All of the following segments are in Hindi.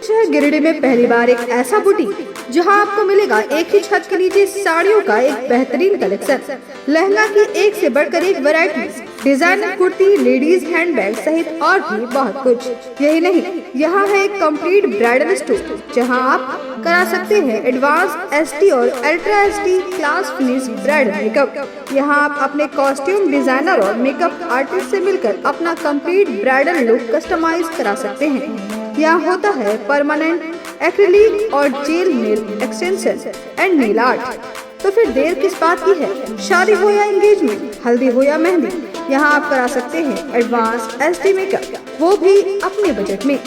शहर गिरिडीह में पहली बार एक ऐसा बुटीक जहां आपको मिलेगा एक ही छत के नीचे साड़ियों का एक बेहतरीन कलेक्शन, लहंगा की एक से बढ़कर एक variety, designer kurti, ladies handbag सहित और भी बहुत कुछ। यही नहीं, यहाँ है एक कंप्लीट ब्राइडल स्टोर जहां आप करा सकते हैं एडवांस एसटी और ultra ST class finish bridal makeup. यहाँ आप अपने कॉस्ट्यूम डिजाइनर और मेकअप आर्टिस्ट से मिलकर अपना कंप्लीट ब्राइडल लुक कस्टमाइज करा सकते हैं। यहाँ होता है परमानेंट एक्रिलिक और jail nail extension and nail art. तो फिर देर किस बात की है? शादी हो या एंगेजमेंट, हल्दी हो या मेहंदी, यहाँ आप करा सकते हैं एडवांस एसडी मेकअप, वो भी अपने बजट में।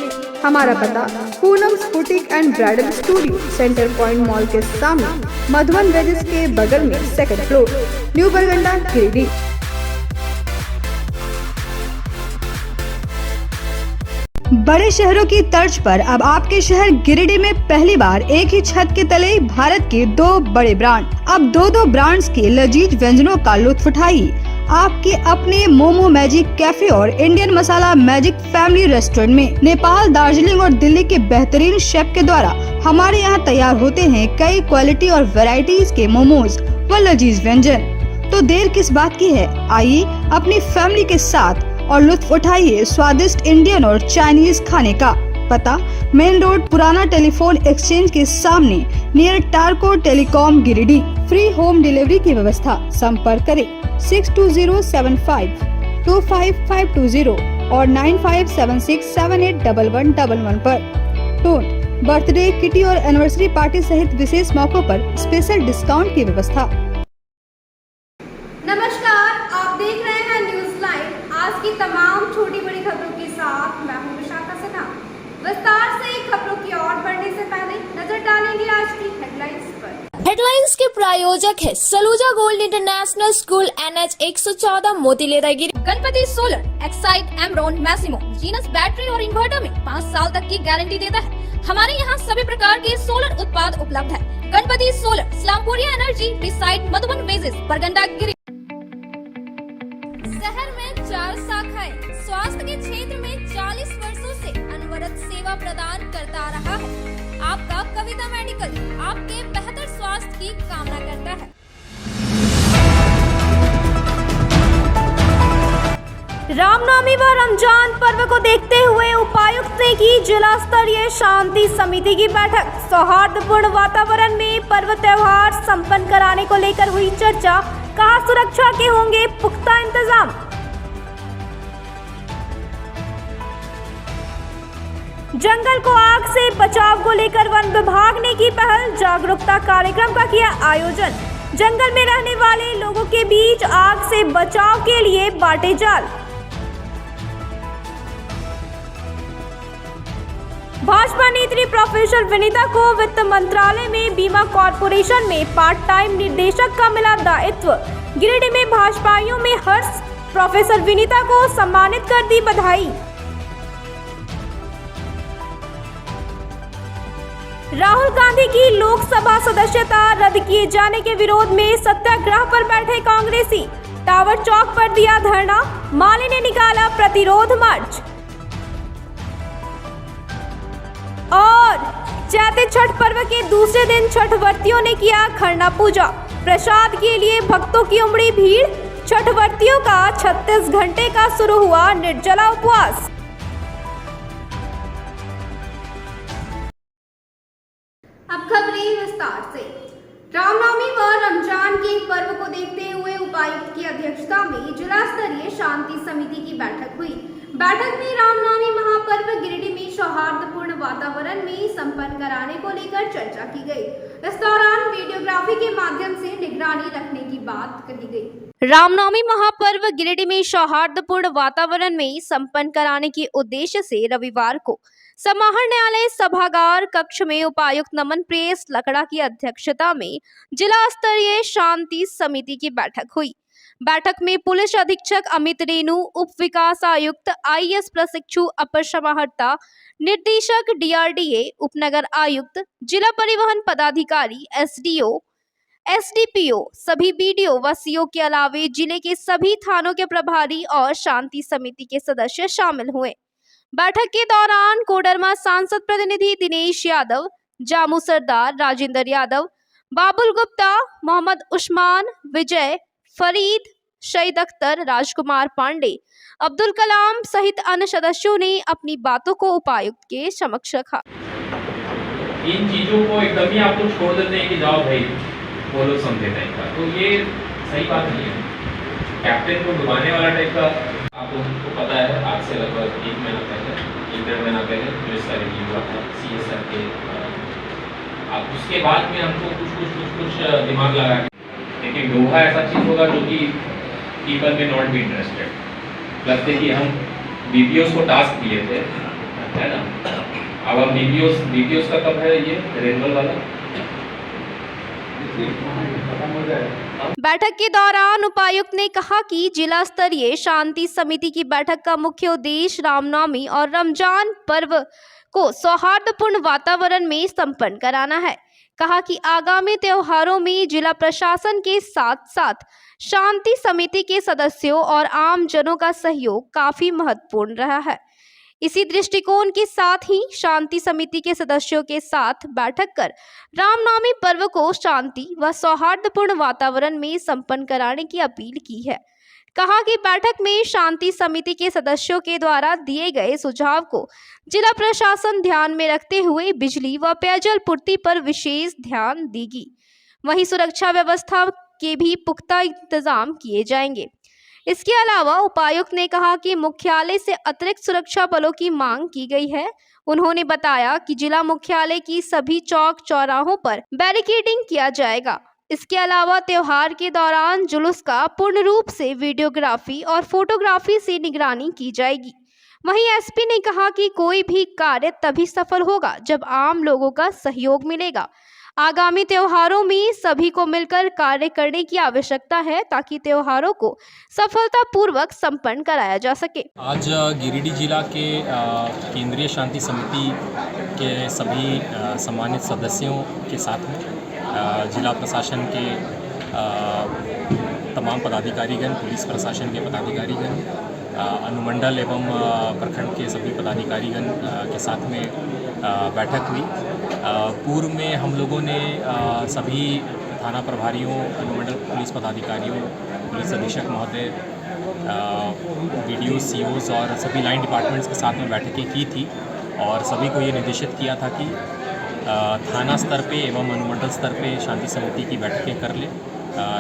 हमारा पता Poonam's boutique and bridal studio, centre point mall के सामने, मधुबन वेजेस के बगल में, सेकंड फ्लोर, न्यू बरगंडा, गिरिडीह। बड़े शहरों की तर्ज पर अब आपके शहर गिरिडीह में पहली बार एक ही छत के तले भारत के 2 बड़े ब्रांड। अब दो ब्रांड्स के लजीज व्यंजनों का लुत्फ उठाइए आपके अपने मोमो मैजिक कैफे और इंडियन मसाला मैजिक फैमिली रेस्टोरेंट में। नेपाल, दार्जिलिंग और दिल्ली के बेहतरीन शेफ के द्वारा हमारे यहाँ तैयार होते हैं कई क्वालिटी और वैरायटीज के मोमोज व लजीज व्यंजन। तो देर किस बात की है? आइए अपनी फैमिली के साथ और लुत्फ उठाइए स्वादिष्ट इंडियन और चाइनीज खाने का। पता मेन रोड, पुराना टेलीफोन एक्सचेंज के सामने, near Tarco Telecom, Giridih. Free home delivery की व्यवस्था। संपर्क करें 6207525520 और 9576781111 पर। टोट बर्थडे, किटी और एनिवर्सरी पार्टी सहित विशेष मौकों पर स्पेशल डिस्काउंट की व्यवस्था। नमस्कार, आप देख रहे हैं न्यूज लाइव। आज की तमाम छोटी बड़ी खबरों के साथ मैं हूं विशाखा सिन्हा। विस्तार से खबरों की ओर बढ़ने से पहले नजर डालेंगे आज की हेडलाइंस पर। हेडलाइंस के प्रायोजक है Saluja gold international School, NH 114, Motilera Giri. Ganpati Solar, Exide, Amaron, Massimo, Genus battery और इन्वर्टर में 5 साल तक की गारंटी देता है। हमारे यहाँ सभी प्रकार के सोलर उत्पाद उपलब्ध है। गणपति सोलर, स्लामपुरिया एनर्जी, रिसाइड, मधुबन वेजेस, बरगंडा, गिरी। शहर में 4 शाखाएं। स्वास्थ्य के क्षेत्र में 40 वर्षों से अनवरत सेवा प्रदान करता रहा है। आपका कविता मेडिकल आपके बेहतर स्वास्थ्य की कामना करता है। रामनवमी व रमजान पर्व को देखते हुए उपायुक्त ने की जिला स्तरीय शांति समिति की बैठक। सौहार्दपूर्ण वातावरण में पर्व त्योहार संपन्न कराने को लेकर हुई चर्चा। कहा सुरक्षा के होंगे पुख्ता इंतजाम। जंगल को आग से बचाव को लेकर वन विभाग ने की पहल। जागरूकता कार्यक्रम का किया आयोजन। जंगल में रहने वाले लोगों के बीच आग से बचाव के लिए बांटे जाल। भाजपा नेत्री प्रोफेसर विनीता को वित्त मंत्रालय में बीमा कॉर्पोरेशन में पार्ट टाइम निर्देशक का मिला दायित्व। गिरिडीह में भाजपाइयों में हर्ष। प्रोफेसर विनीता को सम्मानित कर दी बधाई। राहुल गांधी की लोकसभा सदस्यता रद्द किए जाने के विरोध में सत्याग्रह पर बैठे कांग्रेसी। टावर चौक पर दिया धरना। माले ने निकाला प्रतिरोध मार्च। और चैती छठ पर्व के दूसरे दिन छठ व्रतियों ने किया खरना पूजा। प्रसाद के लिए भक्तों की उमड़ी भीड़। छठ व्रतियों का 36 घंटे का शुरू हुआ निर्जला उपवास। अब खबरें विस्तार से। रामनवमी व रमजान के पर्व को देखते हुए उपायुक्त की अध्यक्षता में जिला स्तरीय शांति समिति की बैठक हुई। बैठक में रामनवमी महापर्व गिरिडीह में सौहार्दपूर्ण वातावरण में संपन्न कराने को लेकर चर्चा की गई। इस दौरान वीडियोग्राफी के माध्यम से निगरानी रखने की बात कही गई। रामनवमी महापर्व गिरिडीह में सौहार्दपूर्ण वातावरण में संपन्न कराने के उद्देश्य से रविवार को समाहर न्यायालय सभागार कक्ष में उपायुक्त नमन प्रेस लकड़ा की अध्यक्षता में जिला स्तरीय शांति समिति की बैठक हुई। बैठक में पुलिस अधीक्षक अमित रेणु, उप विकास आयुक्त, IAS प्रशिक्षु, अपर समाहर्ता निर्देशक DRDA, उपनगर आयुक्त, जिला परिवहन पदाधिकारी, SDO, SDPO, सभी BDO व CO के अलावे जिले के सभी थानों के प्रभारी और शांति समिति के सदस्य शामिल हुए। बैठक के दौरान कोडरमा सांसद प्रतिनिधि दिनेश यादव, जामू सरदार, राजेंद्र यादव, बाबुल गुप्ता, मोहम्मद उस्मान, विजय, फरीद, शहीद अख्तर, राजकुमार पांडे, अब्दुल कलाम सहित अन्य सदस्यों ने अपनी बातों को उपायुक्त के समक्ष रखा। इन चीज़ों को एकदम ही आप लोग छोड़ देते हैं कि जाओ भाई वो लोग समझे टाइप का, तो ये सही बात नहीं है। कैप्टन को डुबाने वाला टाइप का आप लोगों को पता है, आज से लगभग 1 महीना पहले, 1-1.5 महीना पहले जो इसका रिव्यू हुआ था CSR के, अब उसके बाद में हमको कुछ दिमाग लगा के, लेकिन लोहा ऐसा चीज़ होगा जो कि पीपल में नॉट बी इंटरेस्टेड। लगते कि हम BPOs को टास्क दिए थे, है ना, अब हम BPOs का कब है ये रेनवल वाला? बैठक के दौरान उपायुक्त ने कहा कि जिला स्तरीय शांति समिति की बैठक का मुख्य उद्देश्य रामनवमी और रमजान पर्व को सौहार्दपूर्ण वातावरण में संपन्न कराना है। कहा कि आगामी त्योहारों में जिला प्रशासन के साथ साथ शांति समिति के सदस्यों और आम जनों का सहयोग काफी महत्वपूर्ण रहा है। इसी दृष्टिकोण के साथ ही शांति समिति के सदस्यों के साथ बैठक कर रामनवमी पर्व को शांति व सौहार्दपूर्ण वातावरण में संपन्न कराने की अपील की है। कहा कि बैठक में शांति समिति के सदस्यों के द्वारा दिए गए सुझाव को जिला प्रशासन ध्यान में रखते हुए बिजली व पेयजल पूर्ति पर विशेष ध्यान देगी। वहीं सुरक्षा व्यवस्था के भी पुख्ता इंतजाम किए जाएंगे। इसके अलावा उपायुक्त ने कहा कि मुख्यालय से अतिरिक्त सुरक्षा बलों की मांग की गई है। उन्होंने बताया कि जिला मुख्यालय की सभी चौक चौराहों पर बैरिकेडिंग किया जाएगा। इसके अलावा त्योहार के दौरान जुलूस का पूर्ण रूप से वीडियोग्राफी और फोटोग्राफी से निगरानी की जाएगी। वहीं एसपी ने कहा कि कोई भी कार्य तभी सफल होगा जब आम लोगों का सहयोग मिलेगा। आगामी त्योहारों में सभी को मिलकर कार्य करने की आवश्यकता है ताकि त्योहारों को सफलतापूर्वक संपन्न कराया जा सके। आज गिरिडीह जिला के केंद्रीय शांति समिति के सभी सम्मानित सदस्यों के साथ में जिला प्रशासन के तमाम पदाधिकारीगण, पुलिस प्रशासन के पदाधिकारीगण, अनुमंडल एवं प्रखंड के सभी पदाधिकारीगण के साथ में बैठक हुई। पूर्व में हम लोगों ने सभी थाना प्रभारियों, अनुमंडल पुलिस पदाधिकारियों, पुलिस अधीक्षक महोदय, BDO, COs और सभी लाइन डिपार्टमेंट्स के साथ में बैठकें की थी और सभी को ये निर्देशित किया था कि थाना स्तर पे एवं अनुमंडल स्तर पे शांति समिति की बैठकें कर लें।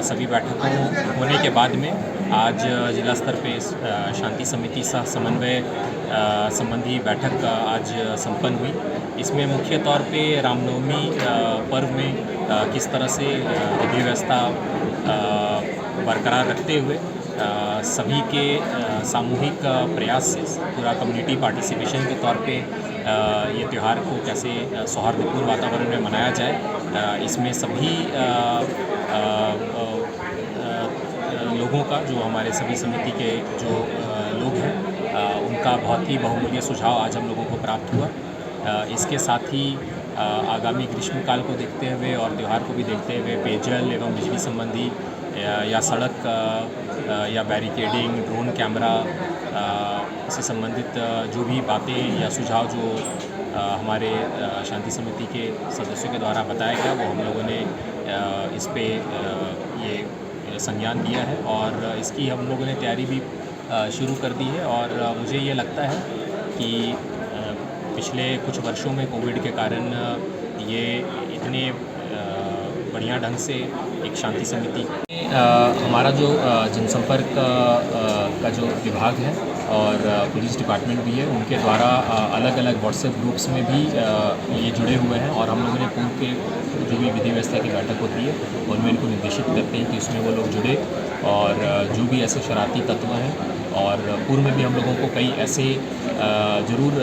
सभी बैठकों होने के बाद में आज जिला स्तर पे शांति समिति सह समन्वय संबंधी बैठक आज संपन्न हुई। इसमें मुख्य तौर पे रामनवमी पर्व में किस तरह से विधि व्यवस्था बरकरार रखते हुए सभी के सामूहिक प्रयास से पूरा कम्युनिटी पार्टिसिपेशन के तौर पे ये त्यौहार को कैसे सौहार्दपूर्ण वातावरण में मनाया जाए, इसमें सभी लोगों का, जो हमारे सभी समिति के जो लोग हैं, उनका बहुत ही बहुमूल्य सुझाव आज हम लोगों को प्राप्त हुआ। इसके साथ ही आगामी ग्रीष्मकाल को देखते हुए और त्यौहार को भी देखते हुए पेयजल एवं बिजली संबंधी या सड़क या बैरिकेडिंग, ड्रोन कैमरा से संबंधित जो भी बातें या सुझाव जो हमारे शांति समिति के सदस्यों के द्वारा बताया गया, वो हम लोगों ने इस पे ये संज्ञान दिया है और इसकी हम लोगों ने तैयारी भी शुरू कर दी है। और मुझे ये लगता है कि पिछले कुछ वर्षों में कोविड के कारण ये इतने बढ़िया ढंग से एक शांति समिति हमारा जो जनसंपर्क का जो विभाग है और पुलिस डिपार्टमेंट भी है, उनके द्वारा अलग अलग व्हाट्सएप ग्रुप्स में भी ये जुड़े हुए हैं और हम लोगों ने पूर्व के जो भी विधि व्यवस्था की बैठक होती है उनमें इनको निर्देशित करते हैं कि उसमें वो लोग जुड़े और जो भी ऐसे शरारती तत्व हैं, और पूर्व में भी हम लोगों को कई ऐसे ज़रूर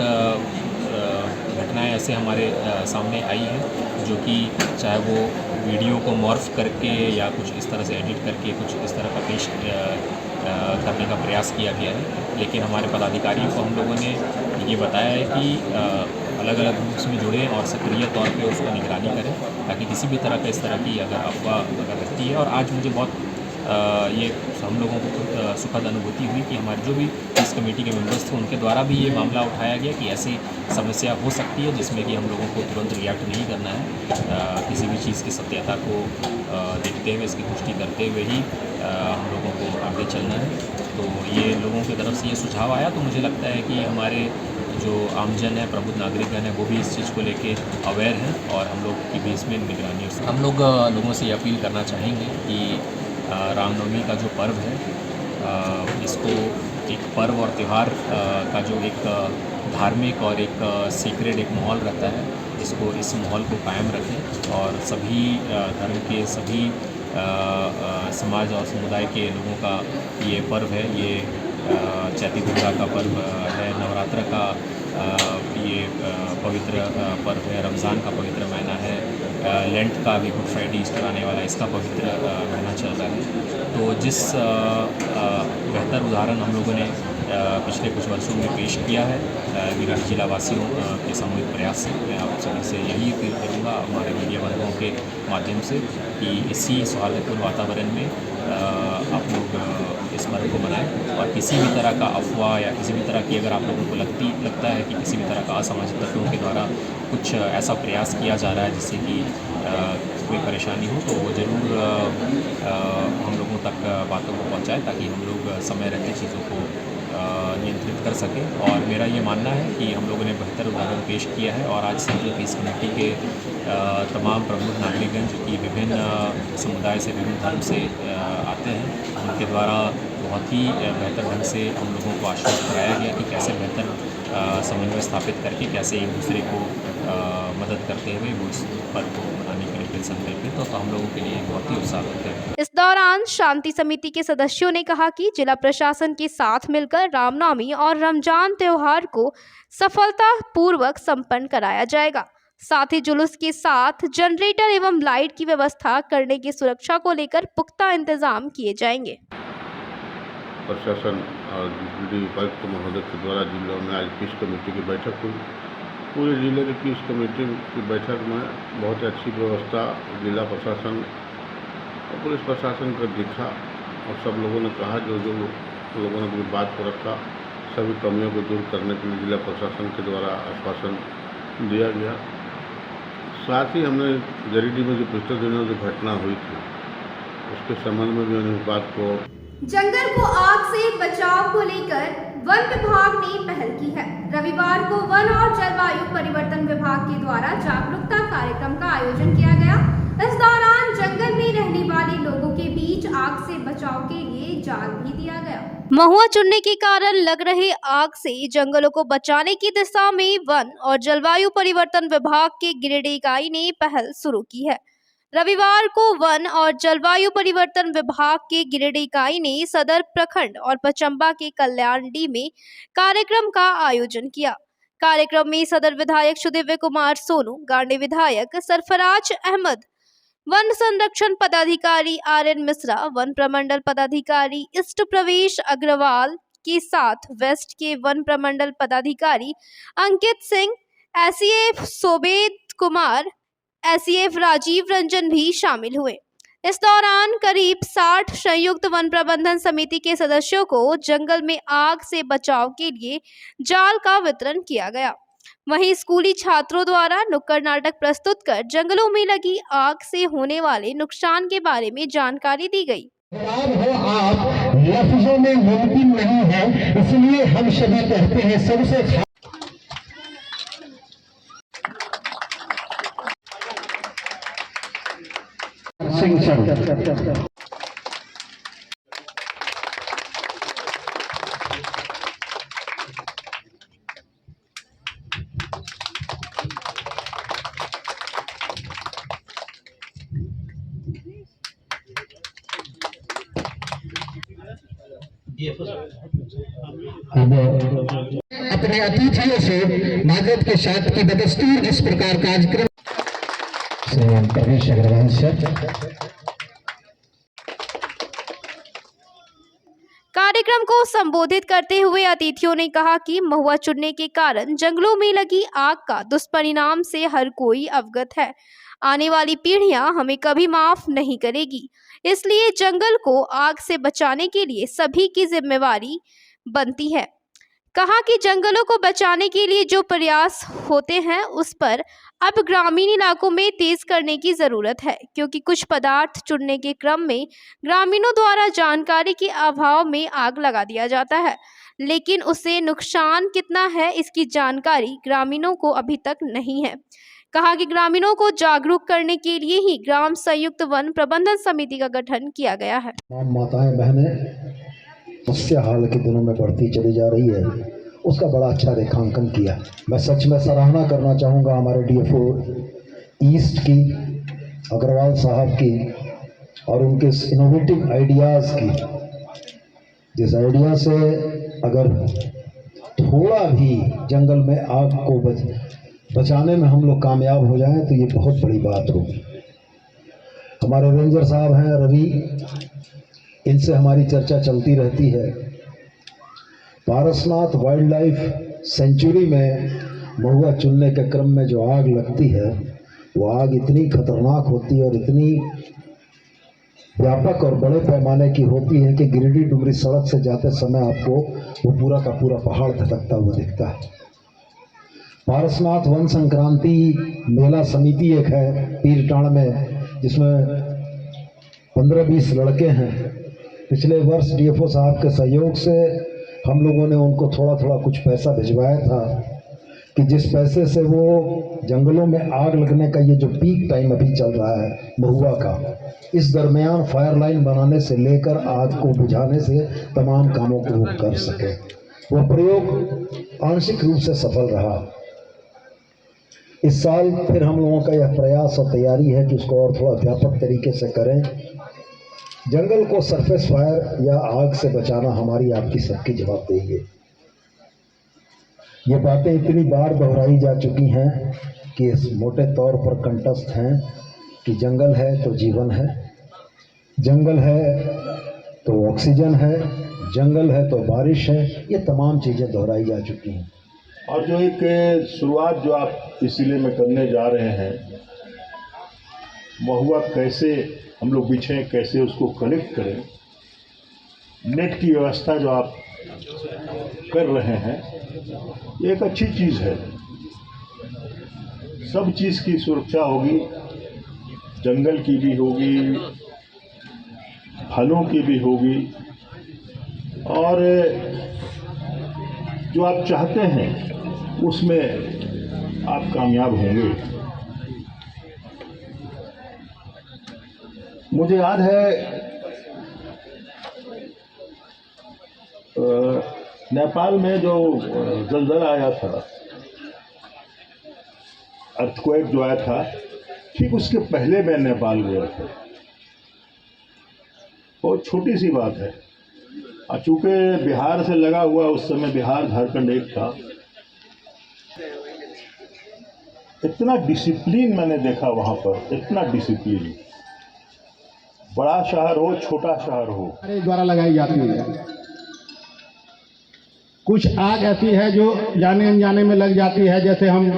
घटनाएं ऐसे हमारे सामने आई हैं जो कि चाहे वो वीडियो को मॉर्फ करके या कुछ इस तरह से एडिट करके कुछ इस तरह का पेश करने का प्रयास किया गया है। लेकिन हमारे पदाधिकारियों को हम लोगों ने ये बताया है कि अलग अलग ग्रुप्स में जुड़ें और सक्रिय तौर पे उसको निगरानी करें ताकि किसी भी तरह का इस तरह की अगर अफवाह अगर रहती है। और आज मुझे बहुत ये हम लोगों को सुखद अनुभूति हुई कि हमारे जो भी इस कमेटी के मेंबर्स थे उनके द्वारा भी ये मामला उठाया गया कि ऐसी समस्या हो सकती है जिसमें कि हम लोगों को तुरंत रिएक्ट नहीं करना है, किसी भी चीज़ की सत्यता को देखते हुए, इसकी पुष्टि करते हुए ही हम लोगों को आगे चलना है। तो ये लोगों की तरफ से ये सुझाव आया, तो मुझे लगता है कि हमारे जो आमजन है, प्रबुद्ध नागरिकगण है, वो भी इस चीज़ को लेके अवेयर हैं और हम लोग की भी इसमें निगरानी है। हम लोग लोगों से ये अपील करना चाहेंगे कि रामनवमी का जो पर्व है, इसको एक पर्व और त्यौहार का जो एक धार्मिक और एक सीक्रेट एक माहौल रहता है, इस माहौल को कायम रखें और सभी धर्म के सभी समाज और समुदाय के लोगों का ये पर्व है। ये चैती दुर्गा का पर्व है, नवरात्र का ये पवित्र पर्व है, रमज़ान का पवित्र महीना है, लेंट का भी गुड फ्राइडे ईस्टर आने वाला है, इसका पवित्र महीना चल रहा है। तो जिस बेहतर उदाहरण हम लोगों ने पिछले कुछ वर्षों में पेश किया है गिरिडीह जिला वासियों के सामूहिक प्रयास से, मैं आप सभी से यही अपील करूँगा हमारे मीडिया वर्गों के माध्यम से कि इसी सौहार्दपूर्ण वातावरण में आप लोग इस पर्व को मनाएं और किसी भी तरह का अफवाह या किसी भी तरह की अगर आप लोगों को लगता है कि किसी भी तरह का असामाजिक तत्वों के द्वारा कुछ ऐसा प्रयास किया जा रहा है जिससे कि कोई परेशानी हो, तो वो ज़रूर हम लोगों तक बातों को पहुंचाएं ताकि हम लोग समय रहते चीज़ों को नियंत्रित कर सकें। और मेरा ये मानना है कि हम लोगों ने बेहतर उदाहरण पेश किया है और आज सेंट्रल पीस कमेटी के तमाम प्रबुद्ध नागरिकगण जो कि विभिन्न समुदाय से, विभिन्न धर्म से आते हैं, उनके द्वारा बहुत ही बेहतर ढंग से हम लोगों को आश्वस्त कराया गया कि कैसे बेहतर समन्वय स्थापित करके कैसे एक दूसरे को मदद करते हुए वो इस पर्व को मनाने के लिए संकल्पित, तो हम लोगों के लिए बहुत ही उत्साहित है। इस दौरान शांति समिति के सदस्यों ने कहा कि जिला प्रशासन के साथ मिलकर रामनवमी और रमजान त्योहार को सफलतापूर्वक संपन्न कराया जाएगा। साथ ही जुलूस के साथ जनरेटर एवं लाइट की व्यवस्था करने की सुरक्षा को लेकर पुख्ता इंतजाम किए जाएंगे। प्रशासन और गिरिडीह उपायुक्त महोदय के द्वारा जिले में आज पीस कमेटी की बैठक हुई। पूरे जिले की पीस कमेटी की बैठक में बहुत अच्छी व्यवस्था जिला प्रशासन और पुलिस प्रशासन का दिखा और सब लोगों ने कहा जो लोगों ने बात को रखा, सभी कमियों को दूर करने के लिए जिला प्रशासन के द्वारा आश्वासन दिया गया। साथ ही हमने गिरिडीह में जो पिछले दिनों जो घटना हुई थी उसके संबंध में भी उन्हें बात को जंगल को आग से बचाव को लेकर वन विभाग ने पहल की है। रविवार को वन और जलवायु परिवर्तन विभाग के द्वारा जागरूकता कार्यक्रम का आयोजन किया गया। इस दौरान जंगल में रहने वाले लोगों के बीच आग से बचाव के लिए जाल भी दिया गया। महुआ चुनने के कारण लग रहे आग से जंगलों को बचाने की दिशा में वन और जलवायु परिवर्तन विभाग के गिरिडीह इकाई ने पहल शुरू की है। रविवार को वन और जलवायु परिवर्तन विभाग के गिरिडीह इकाई ने सदर प्रखंड और पचम्बा के कल्याणडी में कार्यक्रम का आयोजन किया। कार्यक्रम में सदर विधायक सुदिव्य कुमार सोनू, गांडी विधायक सरफराज अहमद, वन संरक्षण पदाधिकारी RN मिश्रा, वन प्रमंडल पदाधिकारी इष्ट प्रवेश अग्रवाल के साथ वेस्ट के वन प्रमंडल पदाधिकारी अंकित सिंह, SEF सोबेद कुमार, SEF राजीव रंजन भी शामिल हुए। इस दौरान करीब 60 संयुक्त वन प्रबंधन समिति के सदस्यों को जंगल में आग से बचाव के लिए जाल का वितरण किया गया। वहीं स्कूली छात्रों द्वारा नुक्कड़ नाटक प्रस्तुत कर जंगलों में लगी आग से होने वाले नुकसान के बारे में जानकारी दी गई। आप लफ्जों में मुमकिन नहीं है, इसलिए हम सभी कहते हैं सबसे अपने अतिथियों से मागत के साथ की बदस्तूर जिस प्रकार कार्यक्रम प्रवेश अग्रवाल सर। कार्यक्रम को संबोधित करते हुए अतिथियों ने कहा कि महुआ चुनने के कारण जंगलों में लगी आग का दुष्परिणाम से हर कोई अवगत है। आने वाली पीढ़ियां हमें कभी माफ नहीं करेगी, इसलिए जंगल को आग से बचाने के लिए सभी की जिम्मेवारी बनती है। कहा कि जंगलों को बचाने के लिए जो प्रयास होते हैं उस पर अब ग्रामीण इलाकों में तेज करने की जरूरत है, क्योंकि कुछ पदार्थ चुनने के क्रम में ग्रामीणों द्वारा जानकारी के अभाव में आग लगा दिया जाता है, लेकिन उससे नुकसान कितना है इसकी जानकारी ग्रामीणों को अभी तक नहीं है। कहा कि ग्रामीणों को जागरूक करने के लिए ही ग्राम संयुक्त वन प्रबंधन समिति का गठन किया गया है। माताएं बहनें समस्या हाल के दिनों में बढ़ती चली जा रही है, उसका बड़ा अच्छा रेखांकन किया। मैं सच में सराहना करना चाहूँगा हमारे DFO ईस्ट की, अग्रवाल साहब की, और उनके इनोवेटिव आइडियाज़ की। जिस आइडिया से अगर थोड़ा भी जंगल में आग को बचाने में हम लोग कामयाब हो जाएं तो ये बहुत बड़ी बात होगी। हमारे रेंजर साहब हैं रवि, इनसे हमारी चर्चा चलती रहती है। पारसनाथ वाइल्ड लाइफ सेंचुरी में महुआ चुनने के क्रम में जो आग लगती है वो आग इतनी खतरनाक होती है और इतनी व्यापक और बड़े पैमाने की होती है कि गिरिडीह डुमरी सड़क से जाते समय आपको वो पूरा का पूरा पहाड़ धधकता हुआ दिखता है। पारसनाथ वन संक्रांति मेला समिति एक है पीरटाण में, जिसमें 15-20 लड़के हैं। पिछले वर्ष DFO साहब के सहयोग से हम लोगों ने उनको थोड़ा थोड़ा कुछ पैसा भिजवाया था कि जिस पैसे से वो जंगलों में आग लगने का ये जो पीक टाइम अभी चल रहा है महुआ का, इस दरमियान फायर लाइन बनाने से लेकर आग को बुझाने से तमाम कामों को वो कर सके। वो प्रयोग आंशिक रूप से सफल रहा। इस साल फिर हम लोगों का यह प्रयास और तैयारी है कि उसको और थोड़ा व्यापक तरीके से करें। जंगल को सरफेस फायर या आग से बचाना हमारी आपकी सबकी जवाबदेही है। ये बातें इतनी बार दोहराई जा चुकी हैं कि इस मोटे तौर पर कंठस्थ हैं कि जंगल है तो जीवन है, जंगल है तो ऑक्सीजन है, जंगल है तो बारिश है। ये तमाम चीज़ें दोहराई जा चुकी हैं। और जो एक शुरुआत जो आप इस जिले में करने जा रहे हैं, महुआ कैसे हम लोग बिछें, कैसे उसको कलेक्ट करें, नेट की व्यवस्था जो आप कर रहे हैं, ये एक अच्छी चीज़ है। सब चीज़ की सुरक्षा होगी, जंगल की भी होगी, फलों की भी होगी, और जो आप चाहते हैं उसमें आप कामयाब होंगे। मुझे याद है नेपाल में जो ज़लज़ला आया था, अर्थक्वेक जो आया था, ठीक उसके पहले मैं नेपाल गया था। बहुत छोटी सी बात है, और चूँकि बिहार से लगा हुआ, उस समय बिहार झारखंड एक था। इतना डिसिप्लिन मैंने देखा वहाँ पर, इतना डिसिप्लिन। बड़ा शहर हो, छोटा शहर हो, द्वारा लगाई जाती है। कुछ आग ऐसी है जो जाने अनजाने में लग जाती है, जैसे हम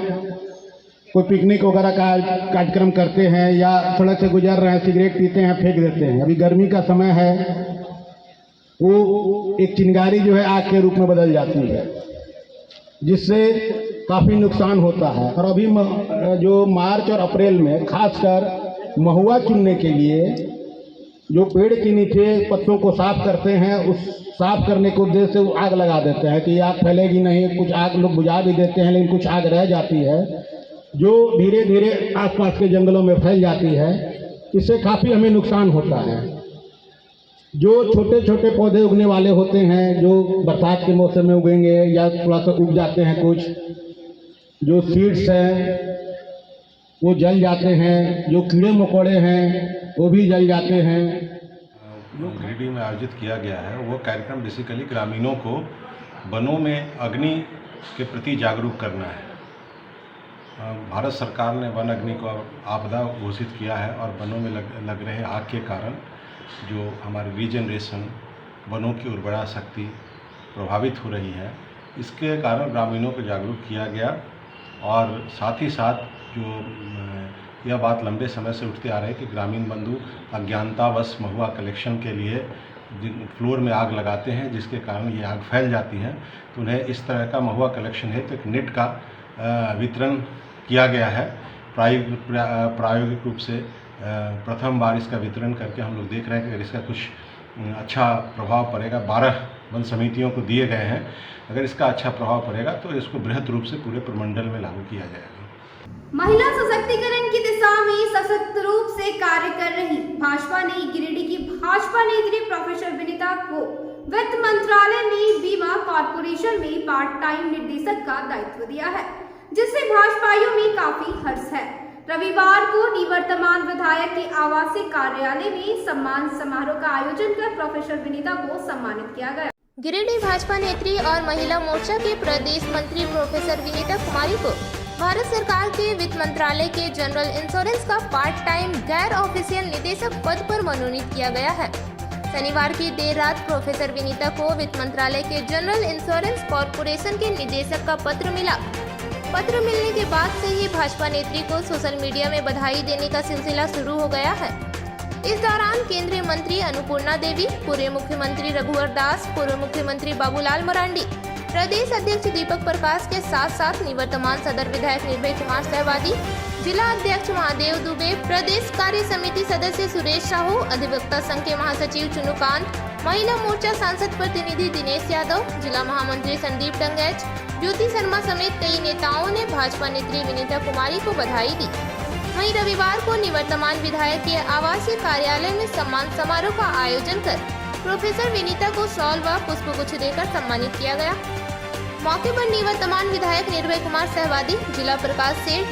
कोई पिकनिक वगैरह का कार्यक्रम करते हैं या सड़क से गुजर रहे हैं, सिगरेट पीते हैं, फेंक देते हैं। अभी गर्मी का समय है, वो एक चिंगारी जो है आग के रूप में बदल जाती है, जिससे काफ़ी नुकसान होता है। और अभी जो मार्च और अप्रैल में खासकर महुआ चुनने के लिए जो पेड़ के नीचे पत्तों को साफ करते हैं, उस साफ करने के उद्देश्य से वो आग लगा देते हैं कि आग फैलेगी नहीं। कुछ आग लोग बुझा भी देते हैं, लेकिन कुछ आग रह जाती है जो धीरे धीरे आसपास के जंगलों में फैल जाती है। इससे काफ़ी हमें नुकसान होता है। जो छोटे छोटे पौधे उगने वाले होते हैं, जो बरसात के मौसम में उगेंगे या थोड़ा सा उग जाते हैं, कुछ जो सीड्स हैं वो जल जाते हैं, जो कीड़े मकोड़े हैं वो भी जल जाते हैं। जो गिरिडीह में आयोजित किया गया है वो कार्यक्रम बेसिकली ग्रामीणों को वनों में अग्नि के प्रति जागरूक करना है। भारत सरकार ने वन अग्नि को आपदा घोषित किया है और वनों में लग रहे आग के कारण जो हमारे रीजनरेशन वनों की उर्वरा शक्ति प्रभावित हो रही है। इसके कारण ग्रामीणों को जागरूक किया गया और साथ ही साथ जो यह बात लंबे समय से उठती आ रही है कि ग्रामीण बंधु अज्ञानतावश महुआ कलेक्शन के लिए फ्लोर में आग लगाते हैं, जिसके कारण ये आग फैल जाती है। तो उन्हें इस तरह का महुआ कलेक्शन है तो एक नेट का वितरण किया गया है। प्रायोगिक रूप से प्रथम बार इसका वितरण करके हम लोग देख रहे हैं कि अगर इसका कुछ अच्छा प्रभाव पड़ेगा, 12 वन समितियों को दिए गए हैं, अगर इसका अच्छा प्रभाव पड़ेगा तो इसको बृहद रूप से पूरे प्रमंडल में लागू किया जाएगा। महिला सशक्तिकरण की दिशा में सशक्त रूप से कार्य कर रही भाजपा ने गिरिडीह की भाजपा नेत्री प्रोफेसर विनीता को वित्त मंत्रालय में बीमा कॉर्पोरेशन में पार्ट टाइम निर्देशक का दायित्व दिया है, जिससे भाजपाइयों में काफी हर्ष है। रविवार को निवर्तमान विधायक के आवासीय कार्यालय में सम्मान समारोह का आयोजन कर प्रोफेसर विनीता को सम्मानित किया गया। गिरिडीह भाजपा नेत्री और महिला मोर्चा के प्रदेश मंत्री प्रोफेसर विनीता कुमारी को भारत सरकार के वित्त मंत्रालय के जनरल इंश्योरेंस का पार्ट टाइम गैर ऑफिशियल निदेशक पद पर मनोनीत किया गया है। शनिवार की देर रात प्रोफेसर विनीता को वित्त मंत्रालय के जनरल इंश्योरेंस कॉर्पोरेशन के निदेशक का पत्र मिला। पत्र मिलने के बाद से ही भाजपा नेत्री को सोशल मीडिया में बधाई देने का सिलसिला शुरू हो गया है। इस दौरान केंद्रीय मंत्री अन्नपूर्णा देवी, पूर्व मुख्यमंत्री रघुवर दास, पूर्व मुख्यमंत्री बाबूलाल मरांडी, प्रदेश अध्यक्ष दीपक प्रकाश के साथ साथ निवर्तमान सदर विधायक निर्भय कुमार सहवादी, जिला अध्यक्ष महादेव दुबे, प्रदेश कार्य समिति सदस्य सुरेश साहू, अधिवक्ता संघ के महासचिव चुनुकांत, महिला मोर्चा सांसद प्रतिनिधि दिनेश यादव, जिला महामंत्री संदीप टंगैच, ज्योति शर्मा समेत कई नेताओं ने भाजपा नेत्री विनीता कुमारी को बधाई दी। वहीं रविवार को निवर्तमान विधायक के आवासीय कार्यालय में सम्मान समारोह का आयोजन कर प्रोफेसर विनीता को शॉल व पुष्पगुच्छ देकर सम्मानित किया गया। मौके पर निवर्तमान विधायक निर्भय कुमार सहवादी, जिला प्रकाश सेठ,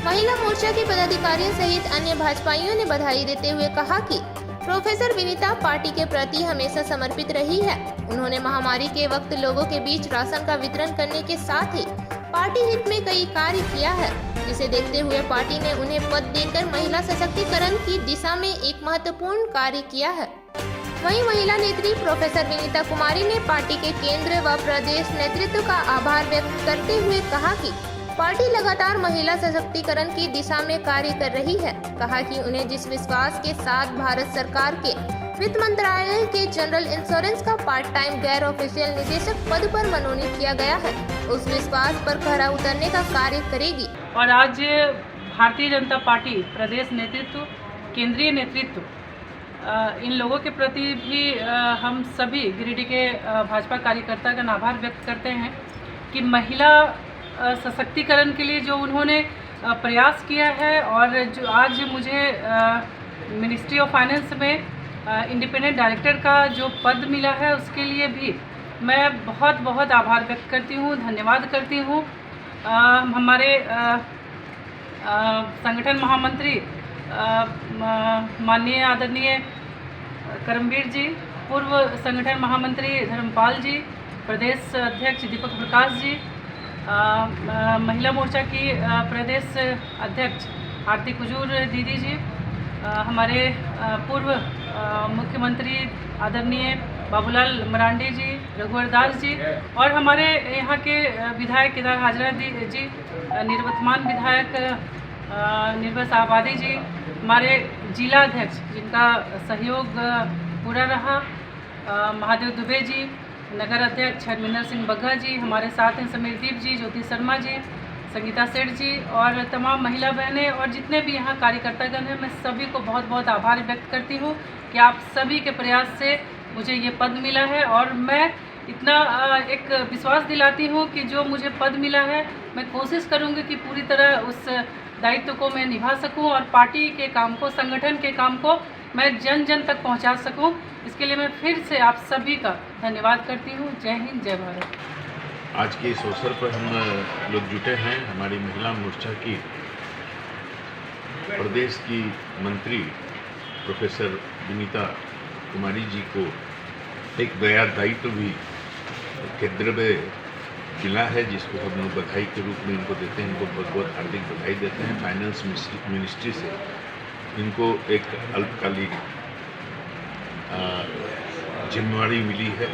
महिला मोर्चा के पदाधिकारियों सहित अन्य भाजपाइयों ने बधाई देते हुए कहा कि प्रोफेसर विनीता पार्टी के प्रति हमेशा समर्पित रही है। उन्होंने महामारी के वक्त लोगों के बीच राशन का वितरण करने के साथ ही पार्टी हित में कई कार्य किया है, जिसे देखते हुए पार्टी ने उन्हें पद देकर महिला सशक्तिकरण की दिशा में एक महत्वपूर्ण कार्य किया है। वहीं महिला नेत्री प्रोफेसर विनीता कुमारी ने पार्टी के केंद्र व प्रदेश नेतृत्व का आभार व्यक्त करते हुए कहा कि पार्टी लगातार महिला सशक्तिकरण की दिशा में कार्य कर रही है। कहा कि उन्हें जिस विश्वास के साथ भारत सरकार के वित्त मंत्रालय के जनरल इंश्योरेंस का पार्ट टाइम गैर ऑफिशियल निदेशक पद पर मनोनीत किया गया है, उस विश्वास पर खरा उतरने का कार्य करेगी। और आज भारतीय जनता पार्टी प्रदेश नेतृत्व, केंद्रीय नेतृत्व, इन लोगों के प्रति भी हम सभी गिरिडीह के भाजपा कार्यकर्तागण आभार व्यक्त करते हैं कि महिला सशक्तिकरण के लिए जो उन्होंने प्रयास किया है और जो आज मुझे मिनिस्ट्री ऑफ फाइनेंस में इंडिपेंडेंट डायरेक्टर का जो पद मिला है, उसके लिए भी मैं बहुत बहुत आभार व्यक्त करती हूँ, धन्यवाद करती हूँ। हमारे संगठन महामंत्री माननीय आदरणीय करमवीर जी, पूर्व संगठन महामंत्री धर्मपाल जी, प्रदेश अध्यक्ष दीपक प्रकाश जी, महिला मोर्चा की प्रदेश अध्यक्ष आरती कुजूर दीदी जी, हमारे पूर्व मुख्यमंत्री आदरणीय बाबूलाल मरांडी जी, रघुवर दास जी और हमारे यहाँ के विधायक केदार हाजरा जी, निवर्तमान विधायक निर्भय सहवादी जी, हमारे जिला अध्यक्ष जिनका सहयोग पूरा रहा, महादेव दुबे जी, नगर अध्यक्ष हरमिंदर सिंह बग्गा जी, हमारे साथ हैं समीरदीप जी, ज्योति शर्मा जी, संगीता सेठ जी और तमाम महिला बहनें और जितने भी यहाँ कार्यकर्तागण हैं, मैं सभी को बहुत बहुत आभार व्यक्त करती हूँ कि आप सभी के प्रयास से मुझे ये पद मिला है। और मैं इतना एक विश्वास दिलाती हूँ कि जो मुझे पद मिला है, मैं कोशिश करूँगी कि पूरी तरह उस दायित्व को मैं निभा सकूं और पार्टी के काम को, संगठन के काम को मैं जन जन तक पहुंचा सकूं। इसके लिए मैं फिर से आप सभी का धन्यवाद करती हूं। जय हिंद, जय भारत। आज के इस अवसर पर हम लोग जुटे हैं हमारी महिला मोर्चा की प्रदेश की मंत्री प्रोफेसर विनीता कुमारी जी को एक नया दायित्व भी केंद्र में मिला है, जिसको हम लोग बधाई के रूप में इनको देते हैं। इनको बहुत बहुत हार्दिक बधाई देते हैं। फाइनेंस मिनिस्ट्री से इनको एक अल्पकालिक जिम्मेवारी मिली है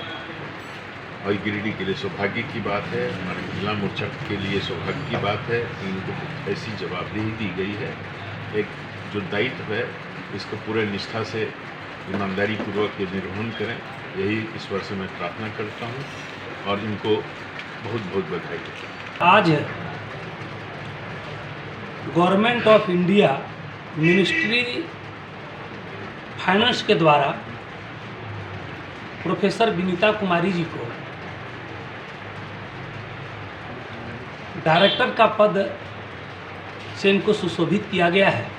और गिरिडीह के लिए सौभाग्य की बात है, हमारे महिला मोर्चा के लिए सौभाग्य की बात है कि इनको ऐसी जवाबदेही दी गई है। एक जो दायित्व है इसको पूरे निष्ठा से ईमानदारी पूर्वक ये निर्वहन करें, यही ईश्वर से मैं प्रार्थना करता हूँ और इनको बहुत बहुत बधाई देता हूँ। आज government of India ministry finance के द्वारा प्रोफेसर विनीता कुमारी जी को डायरेक्टर का पद से इनको सुशोभित किया गया है।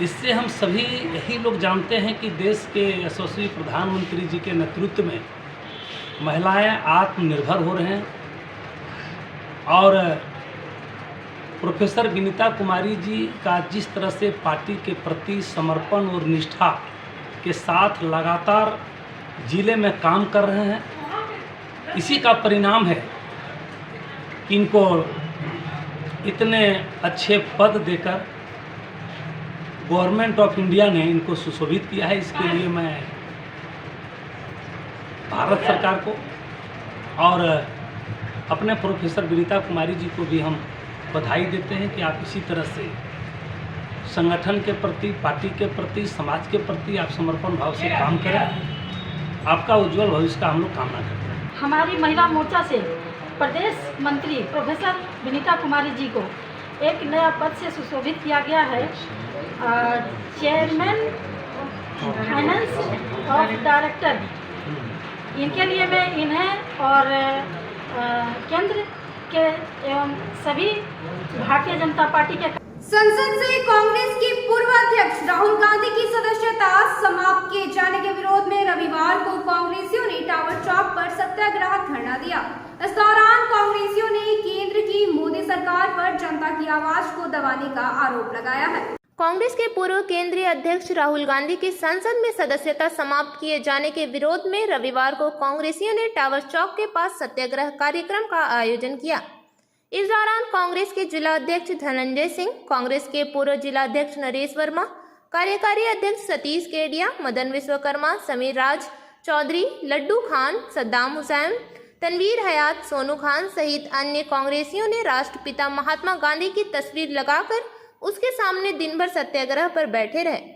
इससे हम सभी यही लोग जानते हैं कि देश के यशस्वी प्रधानमंत्री जी के नेतृत्व में महिलाएं आत्मनिर्भर हो रहे हैं और प्रोफेसर विनीता कुमारी जी का जिस तरह से पार्टी के प्रति समर्पण और निष्ठा के साथ लगातार जिले में काम कर रहे हैं, इसी का परिणाम है कि इनको इतने अच्छे पद देकर गवर्नमेंट ऑफ इंडिया ने इनको सुशोभित किया है। इसके लिए मैं भारत सरकार को और अपने प्रोफेसर विनीता कुमारी जी को भी हम बधाई देते हैं कि आप इसी तरह से संगठन के प्रति, पार्टी के प्रति, समाज के प्रति आप समर्पण भाव से काम करें। आपका उज्जवल भविष्य का हम लोग कामना करते हैं। हमारी महिला मोर्चा से प्रदेश मंत्री प्रोफेसर विनीता कुमारी जी को एक नया पद से सुशोभित किया गया है, चेयरमैन फाइनेंस ऑफ डायरेक्टर। इनके लिए मैं इन्हें और केंद्र के एवं सभी भारतीय जनता पार्टी के संसद से कांग्रेस के पूर्व अध्यक्ष राहुल गांधी की सदस्यता समाप्त किए जाने के विरोध में रविवार को कांग्रेसियों ने टावर चौक पर सत्याग्रह धरना दिया। इस दौरान कांग्रेसियों ने केंद्र की मोदी सरकार पर जनता की आवाज को दबाने का आरोप लगाया है। कांग्रेस के पूर्व केंद्रीय अध्यक्ष राहुल गांधी की संसद में सदस्यता समाप्त किए जाने के विरोध में रविवार को कांग्रेसियों ने टावर चौक के पास सत्याग्रह कार्यक्रम का आयोजन किया। इस दौरान कांग्रेस के जिला अध्यक्ष धनंजय सिंह, कांग्रेस के पूर्व जिला अध्यक्ष नरेश वर्मा, कार्यकारी अध्यक्ष सतीश केडिया, मदन विश्वकर्मा, समीर राज चौधरी, लड्डू खान, सद्दाम हुसैन, तनवीर हयात, सोनू खान सहित अन्य कांग्रेसियों ने राष्ट्रपिता महात्मा गांधी की तस्वीर लगाकर उसके सामने दिन भर सत्याग्रह पर बैठे रहे।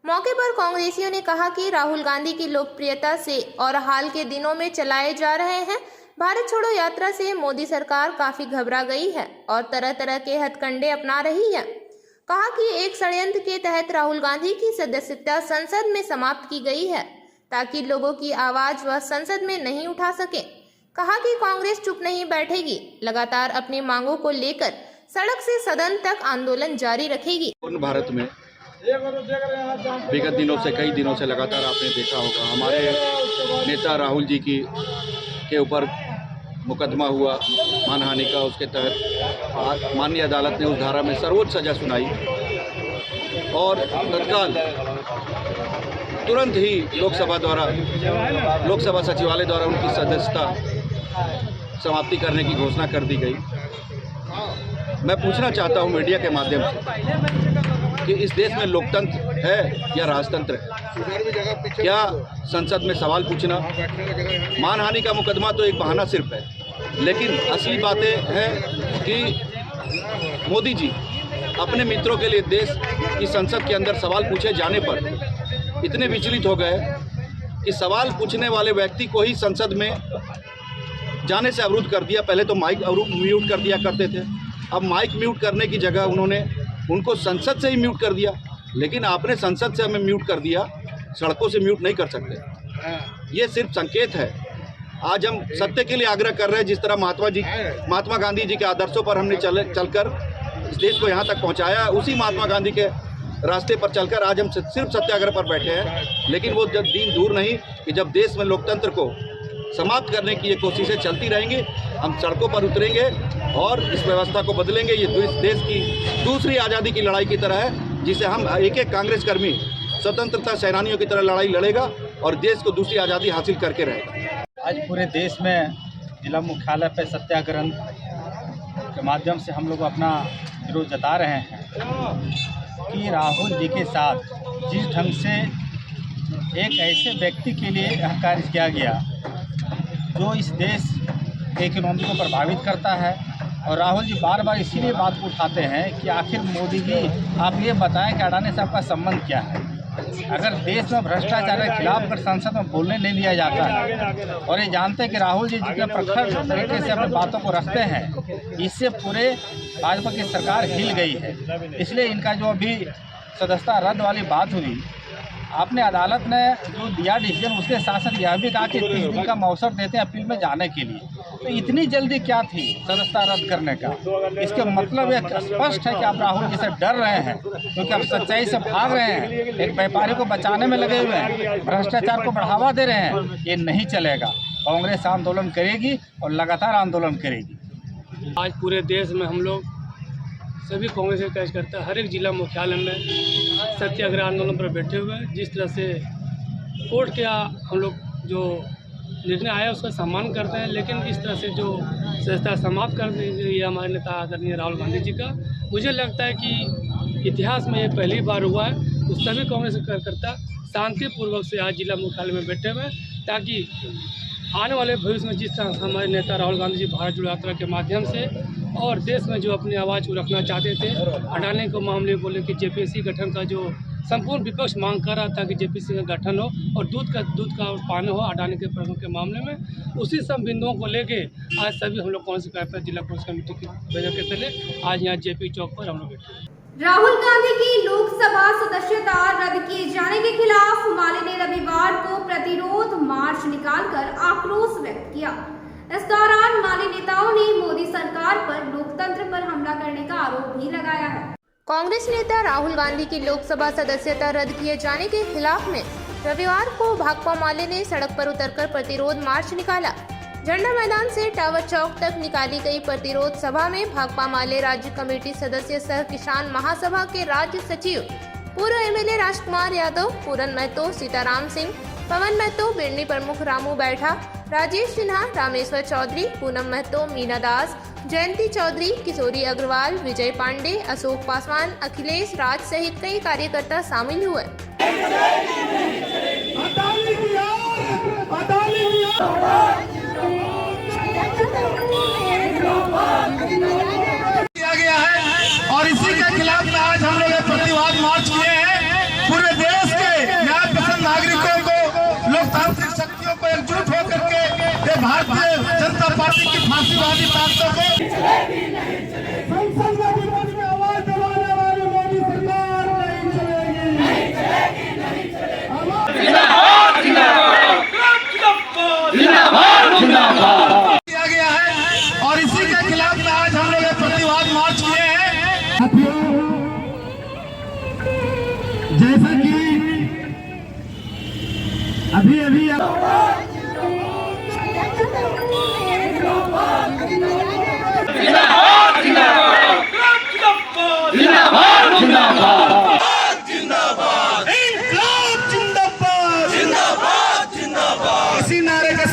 मौके पर कांग्रेसियों ने कहा कि राहुल गांधी की लोकप्रियता से और हाल के दिनों में चलाए जा रहे हैं भारत छोड़ो यात्रा से मोदी सरकार काफी घबरा गई है और तरह तरह के हथकंडे अपना रही है। कहा कि एक षड्यंत्र के तहत राहुल गांधी की सदस्यता संसद में समाप्त की गई है ताकि लोगों की आवाज वह संसद में नहीं उठा सके। कहा कि कांग्रेस चुप नहीं बैठेगी, लगातार अपनी मांगों को लेकर सड़क से सदन तक आंदोलन जारी रखेगी। भारत में विगत दिनों से कई दिनों से लगातार आपने देखा होगा हमारे नेता राहुल जी के ऊपर मुकदमा हुआ मानहानि का। उसके तहत माननीय अदालत ने उस धारा में सर्वोच्च सजा सुनाई और तत्काल तुरंत ही लोकसभा सचिवालय द्वारा उनकी सदस्यता समाप्ति करने की घोषणा कर दी गई। मैं पूछना चाहता हूं मीडिया के माध्यम से कि इस देश में लोकतंत्र है या राजतंत्र है? क्या संसद में सवाल पूछना, मानहानि का मुकदमा तो एक बहाना सिर्फ है, लेकिन असली बातें हैं कि मोदी जी अपने मित्रों के लिए देश की संसद के अंदर सवाल पूछे जाने पर इतने विचलित हो गए कि सवाल पूछने वाले व्यक्ति को ही संसद में जाने से अवरुद्ध कर दिया। पहले तो माइक म्यूट कर दिया करते थे, अब माइक म्यूट करने की जगह उन्होंने उनको संसद से ही म्यूट कर दिया। लेकिन आपने संसद से हमें म्यूट कर दिया, सड़कों से म्यूट नहीं कर सकते। ये सिर्फ संकेत है। आज हम सत्य के लिए आग्रह कर रहे हैं। जिस तरह महात्मा गांधी जी के आदर्शों पर हमने चलकर इस देश को यहाँ तक पहुँचाया, उसी महात्मा गांधी के रास्ते पर चलकर आज हम सिर्फ सत्याग्रह पर बैठे हैं। लेकिन वो जब दिन दूर नहीं कि जब देश में लोकतंत्र को समाप्त करने की ये कोशिशें चलती रहेंगी। हम सड़कों पर उतरेंगे और इस व्यवस्था को बदलेंगे। ये देश की दूसरी आज़ादी की लड़ाई की तरह है, जिसे हम एक एक कांग्रेस कर्मी स्वतंत्रता सेनानियों की तरह लड़ाई लड़ेगा और देश को दूसरी आज़ादी हासिल करके रहेगा। आज पूरे देश में जिला मुख्यालय पर सत्याग्रह के माध्यम से हम लोग अपना विरोध जता रहे हैं कि राहुल जी के साथ जिस ढंग से एक ऐसे व्यक्ति के लिए यह कार्य किया गया जो इस देश के इकोनॉमी को प्रभावित करता है। और राहुल जी बार बार इसीलिए बात को उठाते हैं कि आखिर मोदी जी आप ये बताएं कि अडानी से आपका संबंध क्या है। अगर देश में भ्रष्टाचार के खिलाफ अगर संसद में बोलने नहीं दिया जाता है और ये जानते हैं कि राहुल जी जितने प्रखर तरीके से अपनी बातों को रखते हैं, इससे पूरे भाजपा की सरकार हिल गई है। इसलिए इनका जो अभी सदस्यता रद्द वाली बात हुई, आपने अदालत ने जो दिया डिसीजन, उसके साथ साथ यह भी कहा कि 30 दिन का मौसर देते हैं अपील में जाने के लिए। तो इतनी जल्दी क्या थी सदस्यता रद्द करने का? इसके मतलब ये स्पष्ट है कि आप राहुल जी से डर रहे हैं, क्योंकि आप सच्चाई से भाग रहे हैं, एक व्यापारी को बचाने में लगे हुए हैं, भ्रष्टाचार को बढ़ावा दे रहे हैं। ये नहीं चलेगा। कांग्रेस आंदोलन करेगी और लगातार आंदोलन करेगी। आज पूरे देश में हम लोग सभी कांग्रेस के कार्यकर्ता हर एक जिला मुख्यालय में सत्याग्रह आंदोलन पर बैठे हुए हैं। जिस तरह से कोर्ट का हम लोग जो निर्णय आया उसका सम्मान करते हैं, लेकिन इस तरह से जो सदस्यता समाप्त कर दी गई है हमारे नेता आदरणीय राहुल गांधी जी का, मुझे लगता है कि इतिहास में ये पहली बार हुआ है। तो सभी कांग्रेस के कार्यकर्ता शांतिपूर्वक से आज जिला मुख्यालय में बैठे हुए हैं, ताकि आने वाले भविष्य में जिस तरह हमारे नेता राहुल गांधी जी भारत जोड़ो यात्रा के माध्यम से और देश में जो अपनी आवाज़ को रखना चाहते थे, अडानी को मामले बोले कि जेपीसी गठन का जो संपूर्ण विपक्ष मांग कर रहा था कि जेपीसी का गठन हो और दूध का पानी हो अडानी के प्रश्नों के मामले में, उसी सब बिंदुओं को लेके आज सभी हम लोग कांग्रेस कार्यकर्ता जिला कांग्रेस कमेटी की बैठक के तले आज यहाँ जेपी चौक पर हम लोग बैठे हैं। राहुल गांधी की लोकसभा सदस्यता रद्द किए जाने के खिलाफ माले ने रविवार को प्रतिरोध मार्च निकालकर आक्रोश व्यक्त किया। इस दौरान माले नेताओं ने मोदी सरकार पर लोकतंत्र पर हमला करने का आरोप भी लगाया है। कांग्रेस नेता राहुल गांधी की लोकसभा सदस्यता रद्द किए जाने के खिलाफ में रविवार को भाकपा माले ने सड़क पर उतरकर प्रतिरोध मार्च निकाला। झंडा मैदान से टावर चौक तक निकाली गई प्रतिरोध सभा में भाकपा माले राज्य कमेटी सदस्य सह किसान महासभा के राज्य सचिव, पूर्व एमएलए राजकुमार यादव, पूरन महतो, सीताराम सिंह, पवन महतो, बिरनी प्रमुख रामू बैठा, राजेश सिन्हा, रामेश्वर चौधरी, पूनम महतो, मीना दास, जयंती चौधरी, किशोरी अग्रवाल, विजय पांडे, अशोक पासवान, अखिलेश राज सहित कई कार्यकर्ता शामिल हुए। किया गया है और इसी के खिलाफ में आज हम लोग प्रतिवाद मार्च किए हैं। पूरे देश के न्याय पसंद नागरिकों को, लोकतांत्रिक शक्तियों को एकजुट होकर के ये भारतीय जनता पार्टी की फांसीवादी ताकतों को संसद में विपक्ष में आवाज दबाने वाली मोदी सरकार नहीं चलेगी। किया गया है और इसी के खिलाफ में आज हम लोग प्रतिवाद मार्च किए हैं। जैसा कि अभी इसी नारे का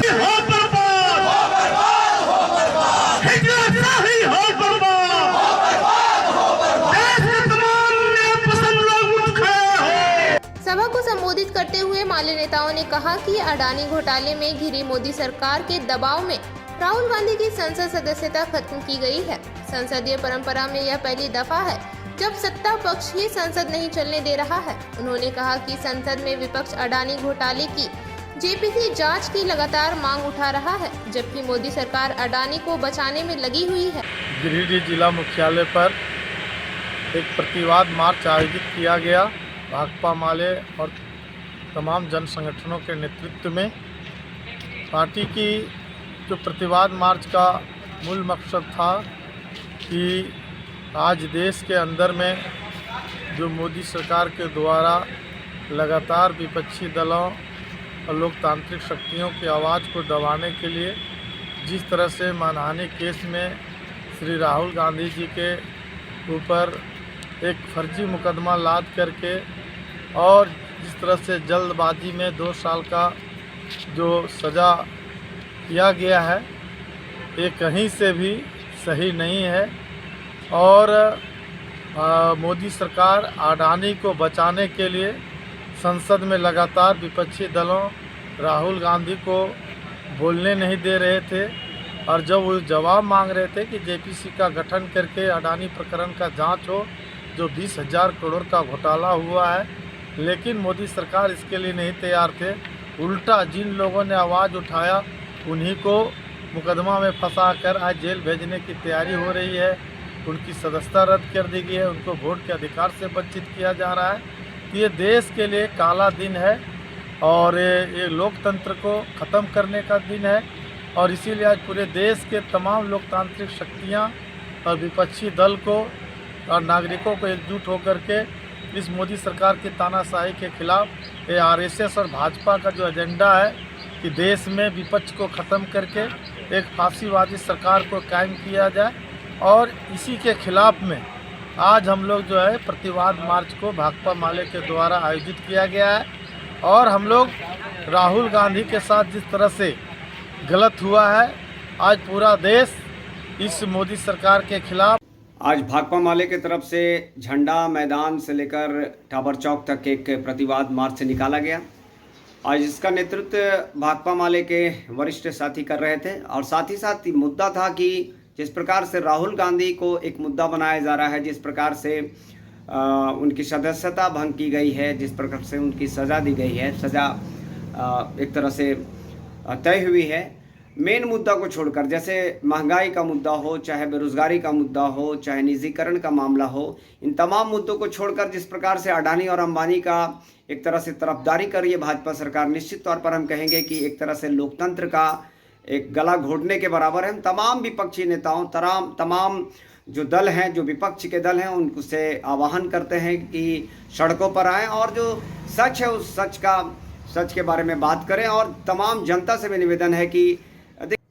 सभा को संबोधित करते हुए माले नेताओं ने कहा कि अडानी घोटाले में घिरी मोदी सरकार के दबाव में राहुल गांधी की संसद सदस्यता खत्म की गई है। संसदीय परंपरा में यह पहली दफा है जब सत्ता पक्ष ही संसद नहीं चलने दे रहा है। उन्होंने कहा कि संसद में विपक्ष अडानी घोटाले की जेपीसी जांच की लगातार मांग उठा रहा है, जबकि मोदी सरकार अडानी को बचाने में लगी हुई है। गिरिडीह जिला मुख्यालय पर एक प्रतिवाद मार्च आयोजित किया गया। भाकपा माले और तमाम जन संगठनों के नेतृत्व में पार्टी की जो प्रतिवाद मार्च का मूल मकसद था कि आज देश के अंदर में जो मोदी सरकार के द्वारा लगातार विपक्षी दलों और लोकतांत्रिक शक्तियों की आवाज़ को दबाने के लिए जिस तरह से मानहानि केस में श्री राहुल गांधी जी के ऊपर एक फर्जी मुकदमा लाद करके और जिस तरह से जल्दबाजी में 2 साल का जो सज़ा किया गया है, ये कहीं से भी सही नहीं है। और मोदी सरकार अडानी को बचाने के लिए संसद में लगातार विपक्षी दलों राहुल गांधी को बोलने नहीं दे रहे थे, और जब वो जवाब मांग रहे थे कि जेपीसी का गठन करके अडानी प्रकरण का जांच हो, जो 20,000 करोड़ का घोटाला हुआ है, लेकिन मोदी सरकार इसके लिए नहीं तैयार थे। उल्टा जिन लोगों ने आवाज़ उठाया उन्हीं को मुकदमा में फंसाकर आज जेल भेजने की तैयारी हो रही है। उनकी सदस्यता रद्द कर दी गई है, उनको वोट के अधिकार से वंचित किया जा रहा है। तो ये देश के लिए काला दिन है और ये लोकतंत्र को ख़त्म करने का दिन है। और इसीलिए आज पूरे देश के तमाम लोकतांत्रिक शक्तियाँ और विपक्षी दल को और नागरिकों को एकजुट होकर के इस मोदी सरकार की तानाशाही के खिलाफ ये आरएसएस और भाजपा का जो एजेंडा है कि देश में विपक्ष को ख़त्म करके एक फांसीवादी सरकार को कायम किया जाए, और इसी के खिलाफ में आज हम लोग जो है प्रतिवाद मार्च को भाकपा माले के द्वारा आयोजित किया गया है। और हम लोग राहुल गांधी के साथ जिस तरह से गलत हुआ है, आज पूरा देश इस मोदी सरकार के खिलाफ। आज भाकपा माले की तरफ से झंडा मैदान से लेकर टावर चौक तक एक प्रतिवाद मार्च निकाला गया। आज इसका नेतृत्व भाकपा माले के वरिष्ठ साथी कर रहे थे, और साथ ही साथ मुद्दा था कि जिस प्रकार से राहुल गांधी को एक मुद्दा बनाया जा रहा है, जिस प्रकार से उनकी सदस्यता भंग की गई है, जिस प्रकार से उनकी सज़ा दी गई है, सज़ा एक तरह से तय हुई है। मेन मुद्दा को छोड़कर, जैसे महंगाई का मुद्दा हो, चाहे बेरोजगारी का मुद्दा हो, चाहे निजीकरण का मामला हो, इन तमाम मुद्दों को छोड़कर जिस प्रकार से अडानी और अंबानी का एक तरह से तरफदारी कर रही है भाजपा सरकार, निश्चित तौर पर हम कहेंगे कि एक तरह से लोकतंत्र का एक गला घोटने के बराबर है। हम तमाम विपक्षी नेताओं, तमाम जो दल हैं, जो विपक्ष के दल हैं, उनसे आह्वान करते हैं कि सड़कों पर आएँ और जो सच है उस सच के बारे में बात करें। और तमाम जनता से भी निवेदन है कि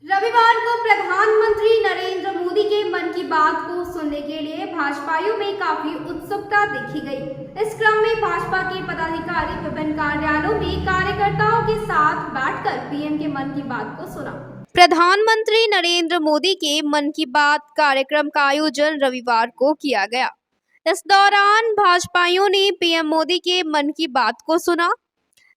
रविवार को प्रधानमंत्री नरेंद्र मोदी के मन की बात को सुनने के लिए भाजपाइयों में काफी उत्सुकता देखी गई। इस क्रम में भाजपा के पदाधिकारी विभिन्न कार्यालयों में कार्यकर्ताओं के साथ बैठकर पीएम के मन की बात को सुना। प्रधानमंत्री नरेंद्र मोदी के मन की बात कार्यक्रम का आयोजन रविवार को किया गया। इस दौरान भाजपाइयों ने पीएम मोदी के मन की बात को सुना।